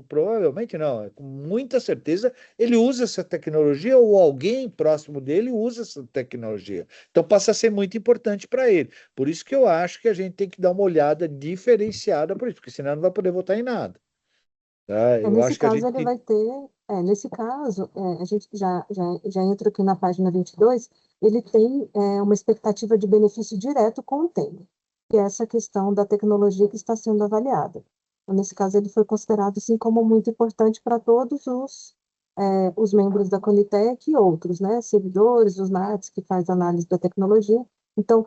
provavelmente não, com muita certeza, ele usa essa tecnologia ou alguém próximo dele usa essa tecnologia. Então passa a ser muito importante para ele. Por isso que eu acho que a gente tem que dar uma olhada diferenciada por isso, porque senão não vai poder votar em nada. Tá? Eu Nesse acho que a caso, gente ele vai ter, nesse caso, a gente já entra aqui na página 22, ele tem uma expectativa de benefício direto com o tema, que é essa questão da tecnologia que está sendo avaliada. Então, nesse caso, ele foi considerado, assim, como muito importante para todos os membros da Conitec e outros, né, servidores, os NATs, que faz análise da tecnologia. Então,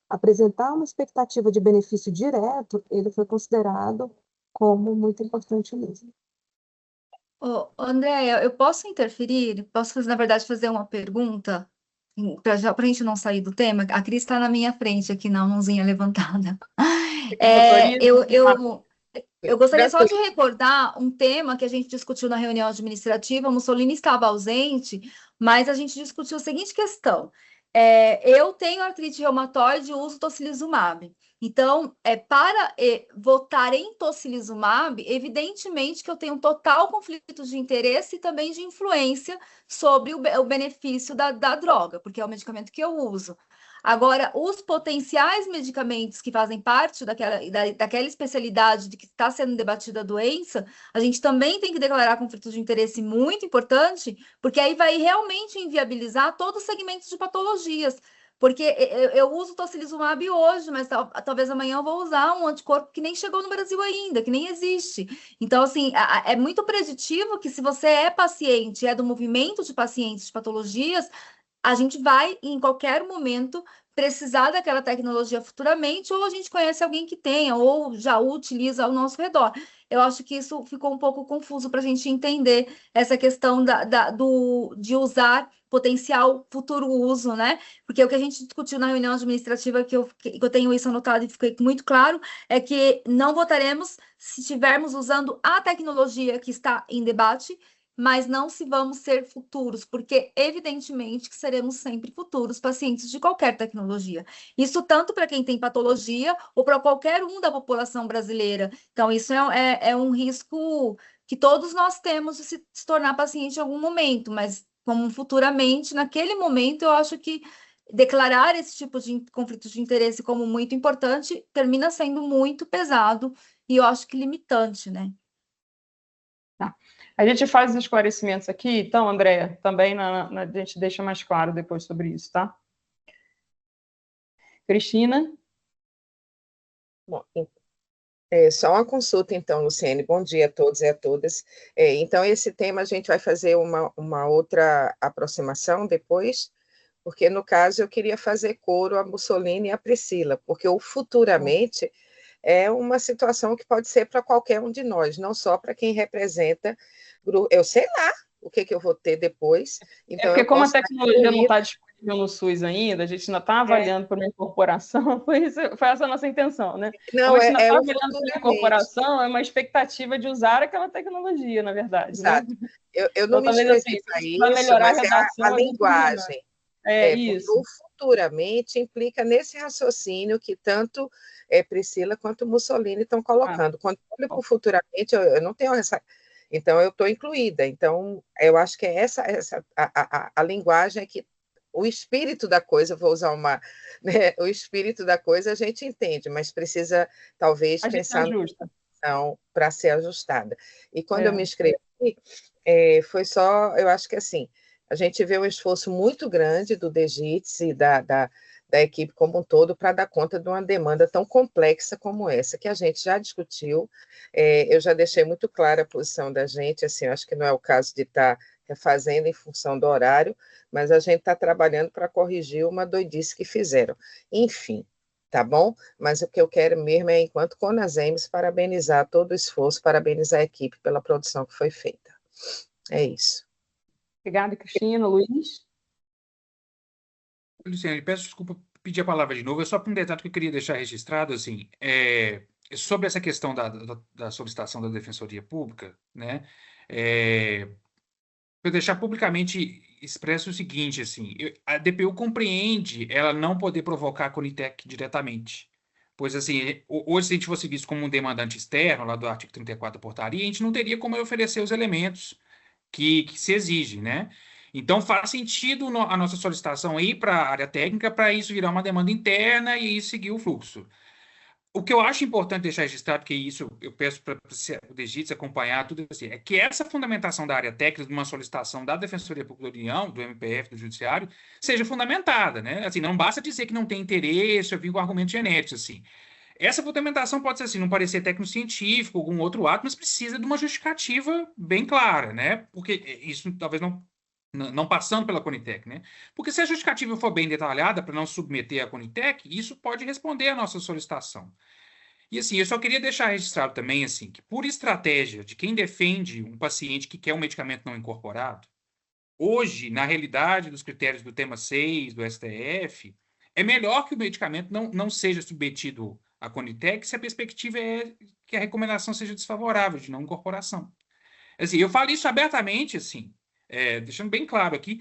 apresentar uma expectativa de benefício direto, ele foi considerado como muito importante mesmo. Ô, Andréia, eu posso interferir? Posso, na verdade, fazer uma pergunta? Para a gente não sair do tema? A Cris está na minha frente aqui, na mãozinha levantada. Eu gostaria só de recordar um tema que a gente discutiu na reunião administrativa. O Mussolini estava ausente, mas a gente discutiu a seguinte questão. Eu tenho artrite reumatoide e uso tocilizumab. Então, para votar em tocilizumab, evidentemente que eu tenho um total conflito de interesse e também de influência sobre o benefício da droga, porque é o medicamento que eu uso. Agora, os potenciais medicamentos que fazem parte daquela especialidade de que está sendo debatida a doença, a gente também tem que declarar conflito de interesse muito importante, porque aí vai realmente inviabilizar todo o segmento de patologias. Porque eu uso tocilizumab hoje, mas talvez amanhã eu vou usar um anticorpo que nem chegou no Brasil ainda, que nem existe. Então, assim, é muito preditivo que se você é paciente, é do movimento de pacientes de patologias, a gente vai, em qualquer momento, precisar daquela tecnologia futuramente, ou a gente conhece alguém que tenha, ou já utiliza ao nosso redor. Eu acho que isso ficou um pouco confuso para a gente entender essa questão de usar potencial futuro uso, né? Porque o que a gente discutiu na reunião administrativa, que eu tenho isso anotado e fiquei muito claro, é que não votaremos se estivermos usando a tecnologia que está em debate, mas não se vamos ser futuros, porque evidentemente que seremos sempre futuros pacientes de qualquer tecnologia. Isso tanto para quem tem patologia ou para qualquer um da população brasileira. Então, isso é um risco que todos nós temos de se tornar paciente em algum momento, mas como futuramente, naquele momento, eu acho que declarar esse tipo de conflito de interesse como muito importante termina sendo muito pesado e eu acho que limitante, né? Tá. A gente faz os esclarecimentos aqui, então, Andréa, também a gente deixa mais claro depois sobre isso, tá? Cristina? Bom, só uma consulta, então, Luciene. Bom dia a todos e a todas. Então, esse tema a gente vai fazer uma outra aproximação depois, porque, no caso, eu queria fazer coro a Mussolini e a Priscila, porque o futuramente é uma situação que pode ser para qualquer um de nós, não só para quem representa. Eu sei lá o que eu vou ter depois. Então, porque como a posso tecnologia não está disponível no SUS ainda, a gente ainda está avaliando por uma incorporação, foi essa a nossa intenção, né? Não, como a gente ainda está o avaliando por uma futuramente. incorporação, é uma expectativa de usar aquela tecnologia, na verdade. Exato. Né? Eu não Então, me talvez inscrevi assim, para para isso, melhorar a mas redação, a linguagem. Porque isso. o futuramente implica nesse raciocínio que tanto Priscila quanto Mussolini estão colocando. Quando eu olho para o futuramente, eu não tenho essa. Então, eu estou incluída. Então, eu acho que é a linguagem que o espírito da coisa, vou usar uma. Né, o espírito da coisa a gente entende, mas precisa, talvez, a gente pensar ajusta para ser ajustada. E quando eu me inscrevi, foi só, eu acho que assim, a gente vê um esforço muito grande do DGITS e da equipe como um todo para dar conta de uma demanda tão complexa como essa, que a gente já discutiu. Eu já deixei muito clara a posição da gente, assim, eu acho que não é o caso de estar refazendo em função do horário, mas a gente está trabalhando para corrigir uma doidice que fizeram. Enfim, tá bom? Mas o que eu quero mesmo é, enquanto Conasems, parabenizar todo o esforço, parabenizar a equipe pela produção que foi feita. É isso. Obrigada, Cristina. Luiz? Luciane, peço desculpa pedir a palavra de novo, é só para um detalhe que eu queria deixar registrado, assim, sobre essa questão da solicitação da Defensoria Pública, né, eu deixar publicamente expresso o seguinte, assim, a DPU compreende ela não poder provocar a Conitec diretamente, pois, assim, hoje, se a gente fosse visto como um demandante externo, lá do artigo 34 da portaria, a gente não teria como oferecer os elementos que se exige, né? Então, faz sentido a nossa solicitação ir para a área técnica para isso virar uma demanda interna e seguir o fluxo. O que eu acho importante deixar registrado, que isso eu peço para o DGITS acompanhar tudo assim, é que essa fundamentação da área técnica de uma solicitação da Defensoria Pública da União, do MPF, do Judiciário, seja fundamentada, né? Assim, não basta dizer que não tem interesse ou vir com argumentos genéricos, assim. Essa fundamentação pode ser assim, não parecer técnico-científico, algum outro ato, mas precisa de uma justificativa bem clara, né? Porque isso talvez não passando pela Conitec, né? Porque se a justificativa for bem detalhada para não submeter a Conitec, isso pode responder à nossa solicitação. E assim, eu só queria deixar registrado também assim, que por estratégia de quem defende um paciente que quer um medicamento não incorporado, hoje, na realidade dos critérios do tema 6 do STF, é melhor que o medicamento não seja submetido à Conitec se a perspectiva é que a recomendação seja desfavorável de não incorporação. Assim, eu falo isso abertamente, assim, deixando bem claro aqui,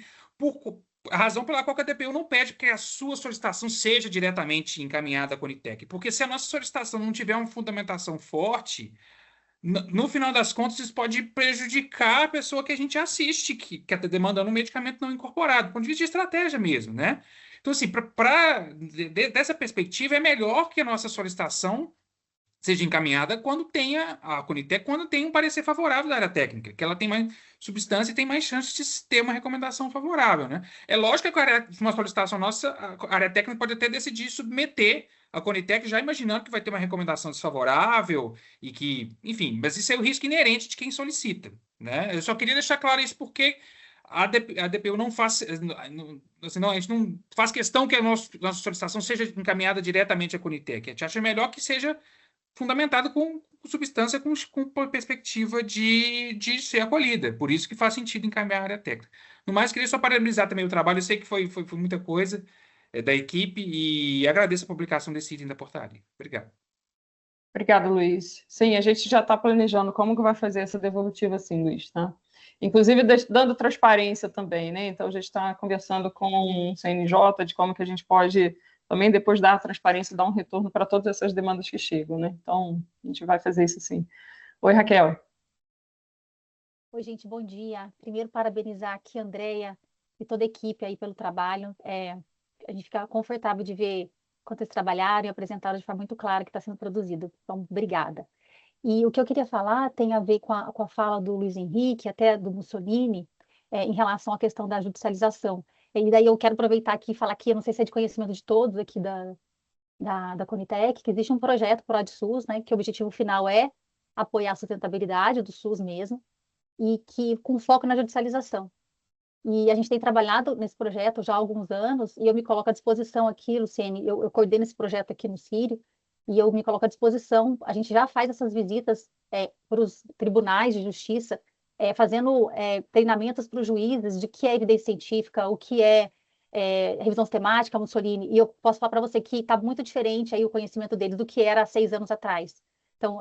a razão pela qual a DPU não pede que a sua solicitação seja diretamente encaminhada à Conitec, porque se a nossa solicitação não tiver uma fundamentação forte, no final das contas, isso pode prejudicar a pessoa que a gente assiste, que está demandando um medicamento não incorporado, do ponto de vista de estratégia mesmo, né? Então, assim, dessa perspectiva, é melhor que a nossa solicitação seja encaminhada quando tenha a Conitec, quando tem um parecer favorável da área técnica, que ela tem mais substância e tem mais chance de ter uma recomendação favorável, né? É lógico que uma solicitação nossa, a área técnica pode até decidir submeter a Conitec já imaginando que vai ter uma recomendação desfavorável e que, enfim, mas isso é o risco inerente de quem solicita, né? Eu só queria deixar claro isso porque a DPU não faz, assim, não, a gente não faz questão que a nossa solicitação seja encaminhada diretamente à Conitec. A gente acha melhor que seja fundamentado com substância com perspectiva de ser acolhida. Por isso que faz sentido encaminhar a área técnica. No mais, queria só parabenizar também o trabalho. Eu sei que foi muita coisa da equipe e agradeço a publicação desse item da portaria. Obrigado. Obrigada, Luiz. Sim, a gente já está planejando como que vai fazer essa devolutiva assim, Luiz, tá? Inclusive dando transparência também, né? Então, a gente está conversando com o CNJ de como que a gente pode também depois dar a transparência, dar um retorno para todas essas demandas que chegam, né? Então, a gente vai fazer isso sim. Oi, Raquel. Oi, gente, bom dia. Primeiro, parabenizar aqui a Andrea e toda a equipe aí pelo trabalho. A gente fica confortável de ver quanto eles trabalharam e apresentaram de forma muito clara o que está sendo produzido. Então, obrigada. E o que eu queria falar tem a ver com a fala do Luiz Henrique, até do Mussolini, em relação à questão da judicialização. E daí eu quero aproveitar aqui e falar que, eu não sei se é de conhecimento de todos aqui da Conitec, que existe um projeto ProdSUS, né, que o objetivo final é apoiar a sustentabilidade do SUS mesmo, e que com foco na judicialização. E a gente tem trabalhado nesse projeto já há alguns anos, e eu me coloco à disposição aqui, Luciene, eu coordeno esse projeto aqui no Sírio, e eu me coloco à disposição, a gente já faz essas visitas para os tribunais de justiça, fazendo treinamentos para os juízes de que é evidência científica, o que é revisão sistemática, Mussolini, e eu posso falar para você que está muito diferente aí o conhecimento deles do que era há 6 anos atrás. Então,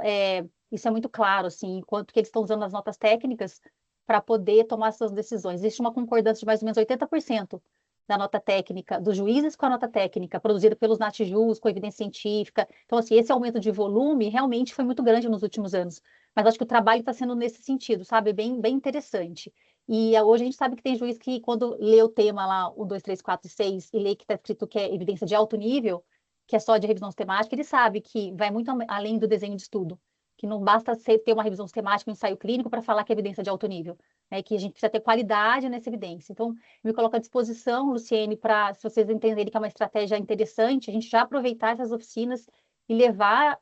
isso é muito claro, assim, enquanto que eles estão usando as notas técnicas para poder tomar suas decisões. Existe uma concordância de mais ou menos 80% da nota técnica, dos juízes com a nota técnica, produzida pelos NATJUS, com evidência científica. Então, assim, esse aumento de volume realmente foi muito grande nos últimos anos. Mas acho que o trabalho está sendo nesse sentido, sabe? Bem, bem interessante. E hoje a gente sabe que tem juiz que, quando lê o tema lá, 1, 2, 3, 4 e 6, e lê que está escrito que é evidência de alto nível, que é só de revisão sistemática, ele sabe que vai muito além do desenho de estudo, que não basta ter uma revisão sistemática, um ensaio clínico para falar que é evidência de alto nível, né? Que a gente precisa ter qualidade nessa evidência. Então, eu me coloco à disposição, Luciene, para, se vocês entenderem que é uma estratégia interessante, a gente já aproveitar essas oficinas e levar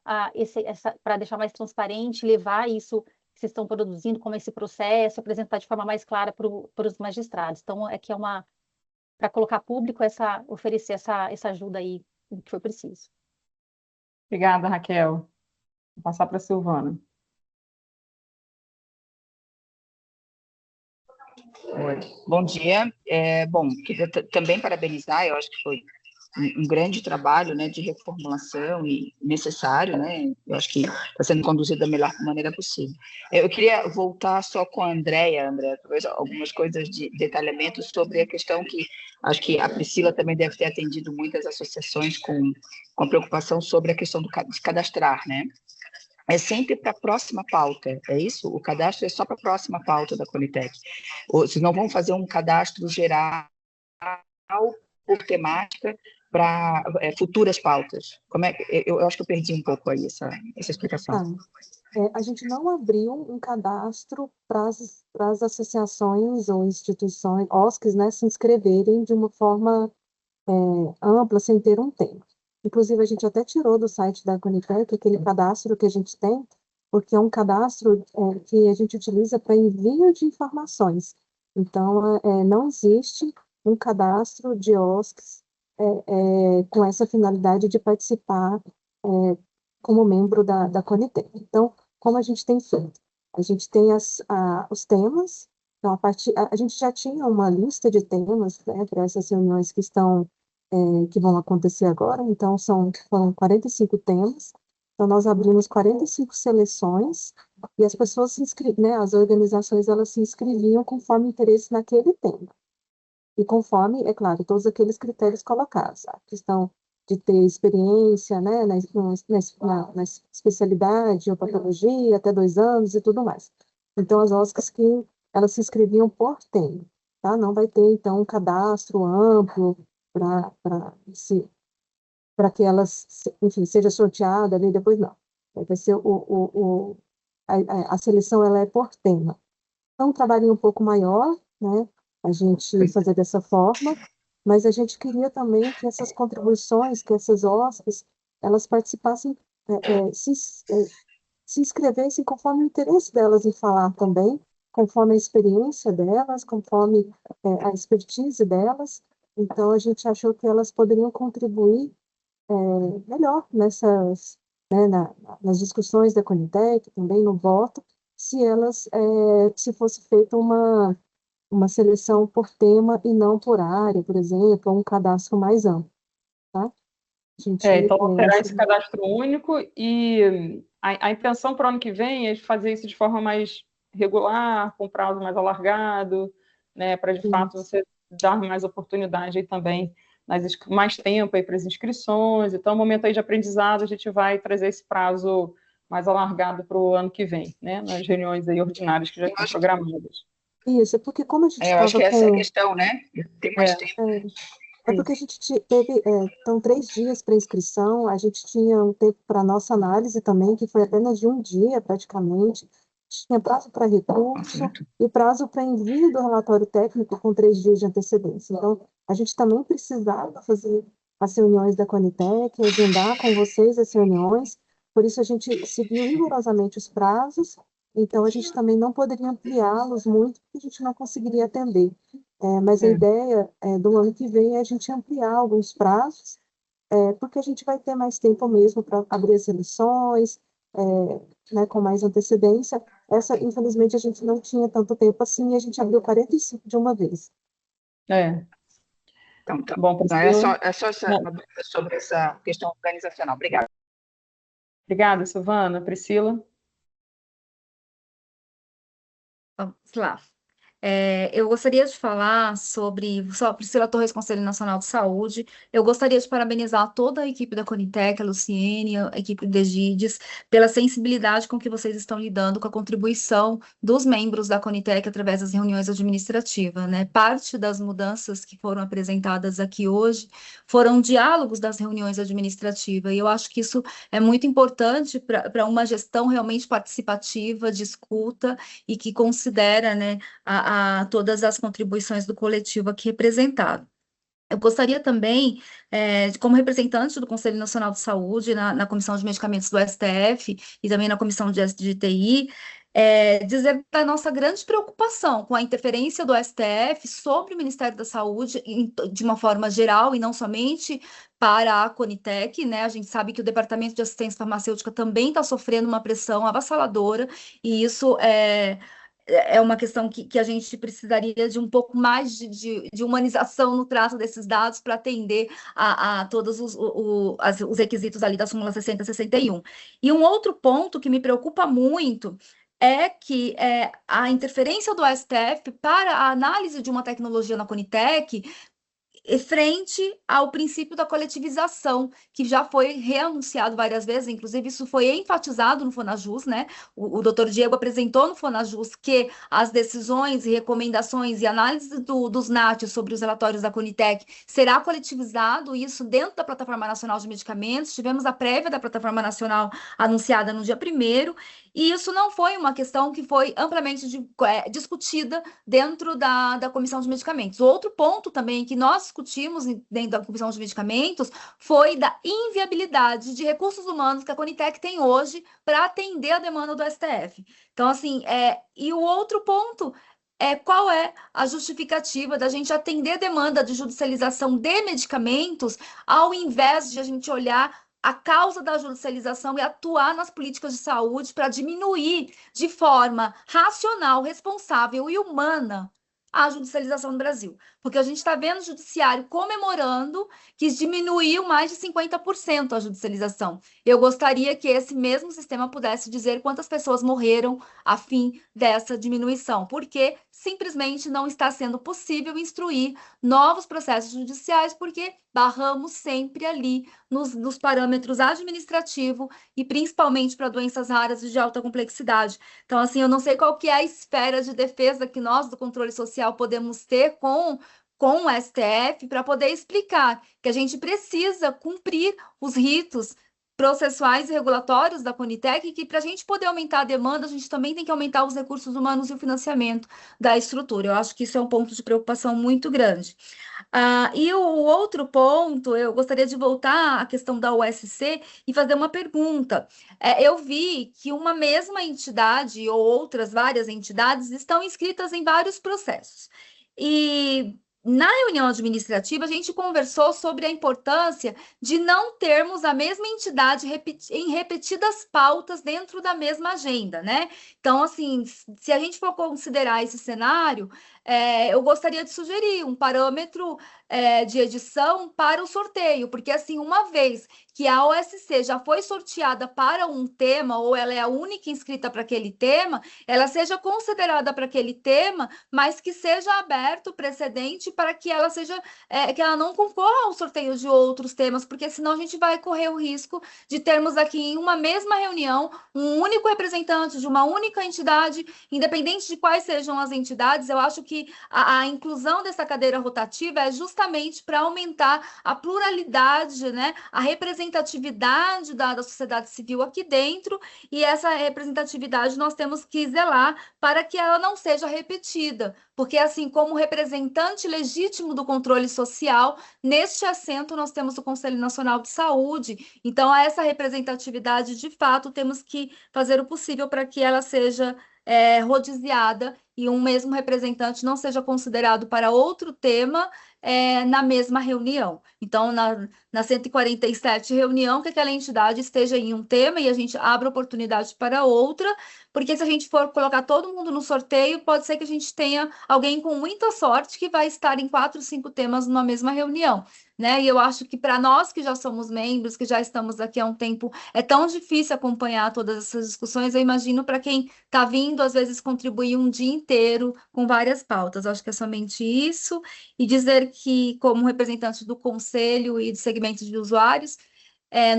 para deixar mais transparente, levar isso que vocês estão produzindo, como esse processo, apresentar de forma mais clara para os magistrados. Então, aqui é para colocar público, oferecer essa ajuda aí que for preciso. Obrigada, Raquel. Vou passar para a Silvana. Oi, bom dia. Bom, queria também parabenizar, eu acho que foi um grande trabalho, né, de reformulação e necessário, né, eu acho que está sendo conduzido da melhor maneira possível. Eu queria voltar só com a Andrea, talvez algumas coisas de detalhamento sobre a questão que acho que a Priscila também deve ter atendido muitas associações com a preocupação sobre a questão de cadastrar, né? É sempre para a próxima pauta, é isso? O cadastro é só para a próxima pauta da Conitec. Ou se não vão fazer um cadastro geral por temática para futuras pautas. Eu acho que eu perdi um pouco aí essa explicação. A gente não abriu um cadastro para as associações ou instituições, OSCs, né, se inscreverem de uma forma ampla, sem ter um tema. Inclusive, a gente até tirou do site da Conitec aquele cadastro que a gente tem, porque é um cadastro que a gente utiliza para envio de informações. Então, não existe um cadastro de OSCs com essa finalidade de participar como membro da Conitec. Então, como a gente tem feito? A gente tem os temas, então, a gente já tinha uma lista de temas, né, para essas reuniões que vão acontecer agora, então foram 45 temas, então nós abrimos 45 seleções, e as pessoas as organizações, elas se inscreviam conforme o interesse naquele tema. e conforme, é claro, todos aqueles critérios colocados, a questão de ter experiência, né, na especialidade ou patologia, até 2 anos e tudo mais. Então, as OSCs que elas se inscreviam por tema, tá? Não vai ter, então, um cadastro amplo para que elas, enfim, seja sorteada ali, depois não. Vai ser a seleção, ela é por tema. Então, um trabalhinho um pouco maior, né, a gente fazer dessa forma, mas a gente queria também que essas contribuições, que essas OSCs, elas participassem, se inscrevessem conforme o interesse delas em falar também, conforme a experiência delas, conforme a expertise delas. Então, a gente achou que elas poderiam contribuir melhor nessas, né, nas discussões da Conitec, também no voto, se fosse feita uma seleção por tema e não por área, por exemplo, ou um cadastro mais amplo, tá? Então, terá esse cadastro único e a intenção para o ano que vem é fazer isso de forma mais regular, com prazo mais alargado, né, para, de fato, você dar mais oportunidade aí também, mais tempo aí para as inscrições. Então, no momento aí de aprendizado, a gente vai trazer esse prazo mais alargado para o ano que vem, né, nas reuniões aí ordinárias que já estão programadas. Isso, porque como a gente eu acho que essa é a questão, né? Tem mais tempo. Porque a gente teve, então, 3 dias para inscrição, a gente tinha um tempo para nossa análise também, que foi apenas de 1 dia, praticamente, tinha prazo para recurso e prazo para envio do relatório técnico com 3 dias de antecedência. Então, a gente também precisava fazer as reuniões da Conitec, agendar com vocês as reuniões, por isso a gente seguiu rigorosamente os prazos, então a gente também não poderia ampliá-los muito, porque a gente não conseguiria atender. Mas a ideia do ano que vem é a gente ampliar alguns prazos, porque a gente vai ter mais tempo mesmo para abrir as eleições, né, com mais antecedência. Essa, infelizmente, a gente não tinha tanto tempo assim, e a gente abriu 45 de uma vez. Então, tá. Bom, É só sobre essa questão organizacional. Obrigada. Obrigada, Silvana. Priscila? Vamos lá. Eu gostaria de falar sobre, sou Priscila Torres, Conselho Nacional de Saúde. Eu gostaria de parabenizar toda a equipe da Conitec, a Luciene, a equipe do Egides, pela sensibilidade com que vocês estão lidando com a contribuição dos membros da Conitec através das reuniões administrativas, né? Parte das mudanças que foram apresentadas aqui hoje foram diálogos das reuniões administrativas, e eu acho que isso é muito importante para uma gestão realmente participativa, de escuta, e que considera, né, a todas as contribuições do coletivo aqui representado. Eu gostaria também, como representante do Conselho Nacional de Saúde, na Comissão de Medicamentos do STF e também na Comissão de TI, dizer da nossa grande preocupação com a interferência do STF sobre o Ministério da Saúde de uma forma geral e não somente para a Conitec, né? A gente sabe que o Departamento de Assistência Farmacêutica também está sofrendo uma pressão avassaladora, e isso é uma questão que a gente precisaria de um pouco mais de humanização no trato desses dados para atender a todos os requisitos ali da súmula 60 e 61. E um outro ponto que me preocupa muito é que a interferência do STF para a análise de uma tecnologia na Conitec frente ao princípio da coletivização, que já foi reanunciado várias vezes, inclusive isso foi enfatizado no Fonajus, né? O doutor Diego apresentou no Fonajus que as decisões e recomendações e análise dos NAT sobre os relatórios da Conitec será coletivizado, isso dentro da Plataforma Nacional de Medicamentos. Tivemos a prévia da Plataforma Nacional anunciada no dia 1º, e isso não foi uma questão que foi amplamente discutida dentro da Comissão de Medicamentos. Outro ponto também que nós discutimos dentro da Comissão de Medicamentos foi da inviabilidade de recursos humanos que a Conitec tem hoje para atender a demanda do STF. Então, assim, e o outro ponto qual é a justificativa da gente atender demanda de judicialização de medicamentos, ao invés de a gente olhar a causa da judicialização e atuar nas políticas de saúde para diminuir de forma racional, responsável e humana a judicialização no Brasil, porque a gente está vendo o judiciário comemorando que diminuiu mais de 50% a judicialização. Eu gostaria que esse mesmo sistema pudesse dizer quantas pessoas morreram a fim dessa diminuição, porque simplesmente não está sendo possível instruir novos processos judiciais, porque barramos sempre ali nos parâmetros administrativos e principalmente para doenças raras e de alta complexidade. Então, assim, eu não sei qual que é a esfera de defesa que nós do controle social podemos ter com o STF para poder explicar que a gente precisa cumprir os ritos processuais e regulatórios da Conitec, e que para a gente poder aumentar a demanda, a gente também tem que aumentar os recursos humanos e o financiamento da estrutura. Eu acho que isso é um ponto de preocupação muito grande. E o outro ponto, eu gostaria de voltar à questão da USC e fazer uma pergunta. Eu vi que uma mesma entidade ou outras várias entidades estão inscritas em vários processos. E na reunião administrativa, a gente conversou sobre a importância de não termos a mesma entidade em repetidas pautas dentro da mesma agenda, né? Então, assim, se a gente for considerar esse cenário, eu gostaria de sugerir um parâmetro de edição para o sorteio, porque, assim, uma vez que a OSC já foi sorteada para um tema, ou ela é a única inscrita para aquele tema, ela seja considerada para aquele tema, mas que seja aberto precedente para que ela seja, que ela não concorra ao sorteio de outros temas, porque senão a gente vai correr o risco de termos aqui em uma mesma reunião um único representante de uma única entidade, independente de quais sejam as entidades. Eu acho que a inclusão dessa cadeira rotativa é justamente para aumentar a pluralidade, né, a representatividade da sociedade civil aqui dentro, e essa representatividade nós temos que zelar para que ela não seja repetida, porque, assim, como representante legítimo do controle social, neste assento nós temos o Conselho Nacional de Saúde. Então, essa representatividade, de fato, temos que fazer o possível para que ela seja rodiziada e um mesmo representante não seja considerado para outro tema na mesma reunião. Então, na 147 reunião, que aquela entidade esteja em um tema e a gente abra oportunidade para outra, porque se a gente for colocar todo mundo no sorteio, pode ser que a gente tenha alguém com muita sorte que vai estar em 4, 5 temas numa mesma reunião, né? E eu acho que para nós que já somos membros, que já estamos aqui há um tempo, é tão difícil acompanhar todas essas discussões. Eu imagino para quem está vindo, às vezes, contribuir um dia inteiro com várias pautas. Eu acho que é somente isso. E dizer que, como representante do Conselho e do segmento de usuários,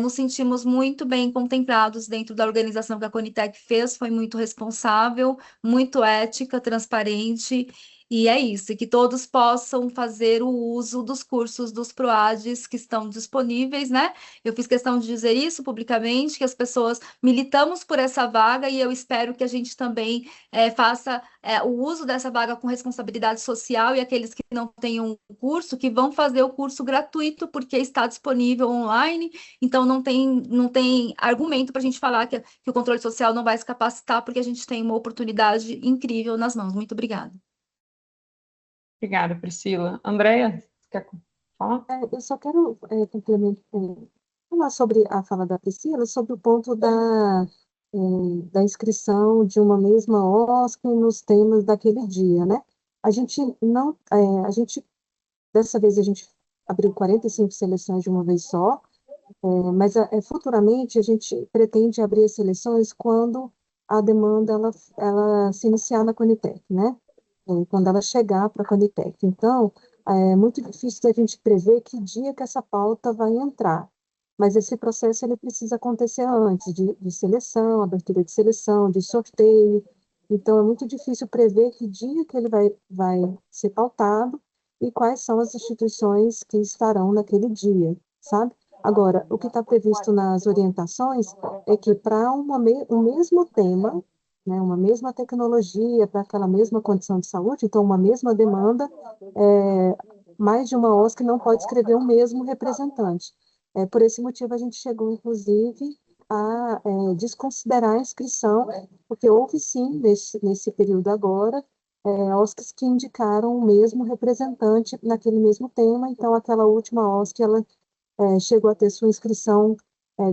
nos sentimos muito bem contemplados dentro da organização que a Conitec fez, foi muito responsável, muito ética, transparente, e é isso, e que todos possam fazer o uso dos cursos dos PROADs que estão disponíveis, né? Eu fiz questão de dizer isso publicamente, que as pessoas militamos por essa vaga, e eu espero que a gente também faça o uso dessa vaga com responsabilidade social, e aqueles que não tenham o curso, que vão fazer o curso gratuito, porque está disponível online. Então, não tem argumento para a gente falar que o controle social não vai se capacitar, porque a gente tem uma oportunidade incrível nas mãos. Muito obrigada. Obrigada, Priscila. Andréia, quer falar? Eu só quero falar sobre a fala da Priscila, sobre o ponto da inscrição de uma mesma OSC nos temas daquele dia, né? Dessa vez a gente abriu 45 seleções de uma vez só, mas futuramente a gente pretende abrir as seleções quando a demanda ela se iniciar na Conitec, né? Quando ela chegar para a Conitec. Então, é muito difícil a gente prever que dia que essa pauta vai entrar, mas esse processo ele precisa acontecer antes de seleção, abertura de seleção, de sorteio. Então, é muito difícil prever que dia que ele vai ser pautado e quais são as instituições que estarão naquele dia, sabe? Agora, o que está previsto nas orientações é que para um mesmo tema, né, uma mesma tecnologia, para aquela mesma condição de saúde, então uma mesma demanda, mais de uma OSC não pode escrever o mesmo representante. Por esse motivo, a gente chegou, inclusive, a desconsiderar a inscrição, porque houve, sim, nesse período agora, OSCs que indicaram o mesmo representante naquele mesmo tema, então aquela última OSC, ela chegou a ter sua inscrição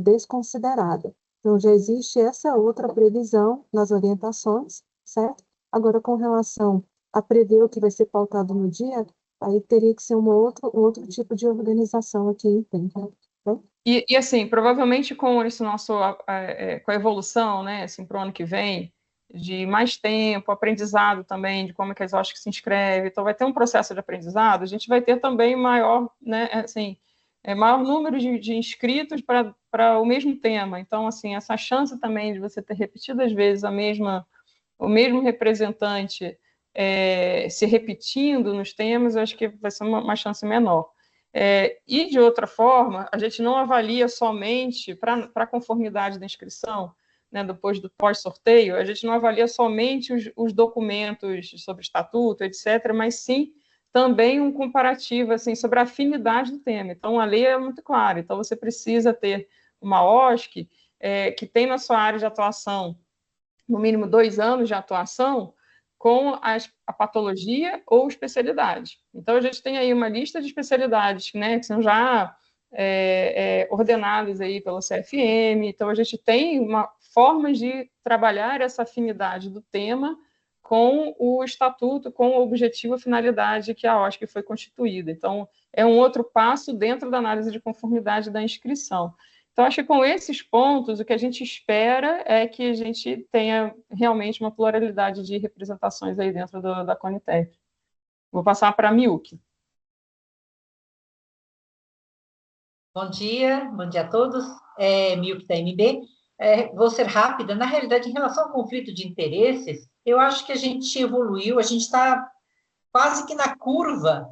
desconsiderada. Então, já existe essa outra previsão nas orientações, certo? Agora, com relação a prever o que vai ser pautado no dia, aí teria que ser um outro tipo de organização aqui em tempo. Né? E assim, provavelmente com esse nosso, com a evolução, né, assim, para o ano que vem, de mais tempo, aprendizado também, de como é que as OSCs se inscrevem, então vai ter um processo de aprendizado, a gente vai ter também maior, né, assim, maior número de inscritos para o mesmo tema. Então, assim, essa chance também de você ter repetidas vezes o mesmo representante se repetindo nos temas, eu acho que vai ser uma chance menor. E, de outra forma, a gente não avalia somente para a conformidade da inscrição, né, depois do pós-sorteio, a gente não avalia somente os documentos sobre estatuto, etc., mas sim também um comparativo assim, sobre a afinidade do tema. Então, a lei é muito clara. Então, você precisa ter uma OSC que tem na sua área de atuação no mínimo 2 anos de atuação com a patologia ou especialidade. Então, a gente tem aí uma lista de especialidades, né, que são já ordenadas aí pelo CFM. Então, a gente tem formas de trabalhar essa afinidade do tema com o estatuto, com o objetivo e finalidade que a OSC foi constituída. Então, é um outro passo dentro da análise de conformidade da inscrição. Então, acho que com esses pontos, o que a gente espera é que a gente tenha realmente uma pluralidade de representações aí dentro da Conitec. Vou passar para a Milk. Bom dia a todos. Milk da MB. Vou ser rápida. Na realidade, em relação ao conflito de interesses, eu acho que a gente evoluiu, a gente está quase que na curva,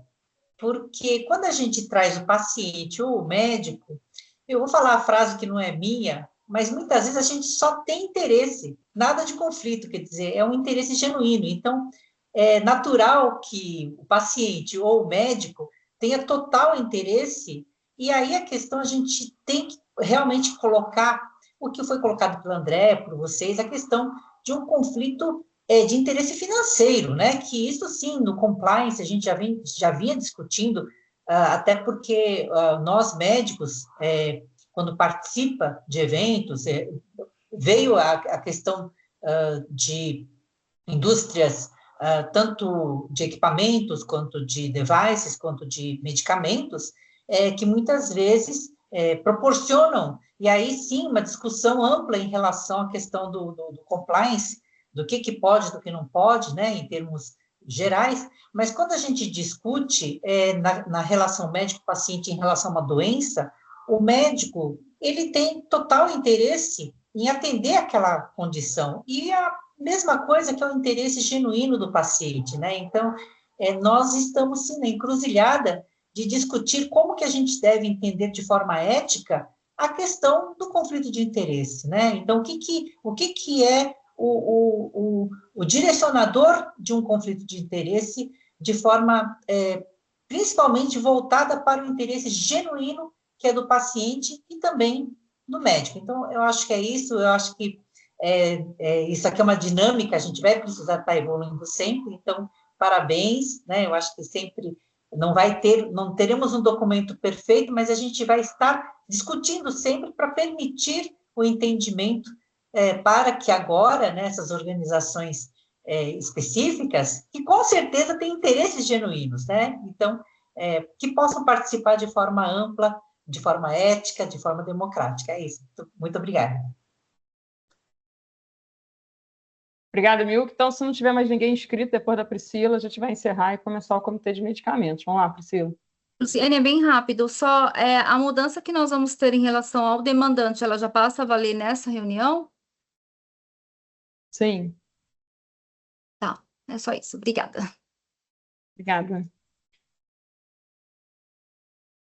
porque quando a gente traz o paciente ou o médico, eu vou falar a frase que não é minha, mas muitas vezes a gente só tem interesse, nada de conflito, quer dizer, é um interesse genuíno. Então, é natural que o paciente ou o médico tenha total interesse, e aí a questão a gente tem que realmente colocar o que foi colocado pelo André, por vocês, a questão de um conflito de interesse financeiro, né? Que isso sim, no compliance, a gente já vinha discutindo, até porque nós médicos, quando participa de eventos, veio a questão de indústrias, tanto de equipamentos, quanto de devices, quanto de medicamentos, que muitas vezes proporcionam, e aí sim, uma discussão ampla em relação à questão do compliance, do que pode, do que não pode, né, em termos gerais, mas quando a gente discute na relação médico-paciente em relação a uma doença, o médico, ele tem total interesse em atender aquela condição, e a mesma coisa que é o interesse genuíno do paciente, né? Então, nós estamos, sim, na encruzilhada de discutir como que a gente deve entender de forma ética a questão do conflito de interesse, né? Então, o que é o direcionador de um conflito de interesse de forma principalmente voltada para o interesse genuíno que é do paciente e também do médico. Então, eu acho que é isso, eu acho que isso aqui é uma dinâmica, a gente vai precisar estar evoluindo sempre, então, parabéns, né? Eu acho que sempre não teremos um documento perfeito, mas a gente vai estar discutindo sempre para permitir o entendimento para que agora, né, essas organizações específicas, que com certeza têm interesses genuínos, né? Então, que possam participar de forma ampla, de forma ética, de forma democrática. É isso. Muito obrigada. Obrigada, Milk. Então, se não tiver mais ninguém inscrito depois da Priscila, a gente vai encerrar e começar o comitê de medicamentos. Vamos lá, Priscila. Luciane, é bem rápido. Só a mudança que nós vamos ter em relação ao demandante, ela já passa a valer nessa reunião? Sim. Tá, é só isso. Obrigada. Obrigada.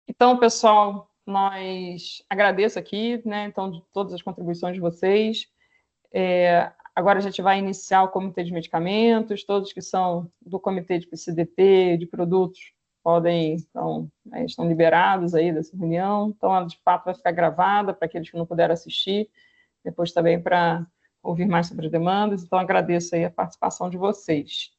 Então, pessoal, nós agradeço aqui, né, então, de todas as contribuições de vocês. Agora a gente vai iniciar o comitê de medicamentos, todos que são do comitê de PCDT, de produtos, estão liberados aí dessa reunião, então ela de fato vai ficar gravada para aqueles que não puderam assistir, depois também para ouvir mais sobre as demandas, então agradeço aí a participação de vocês.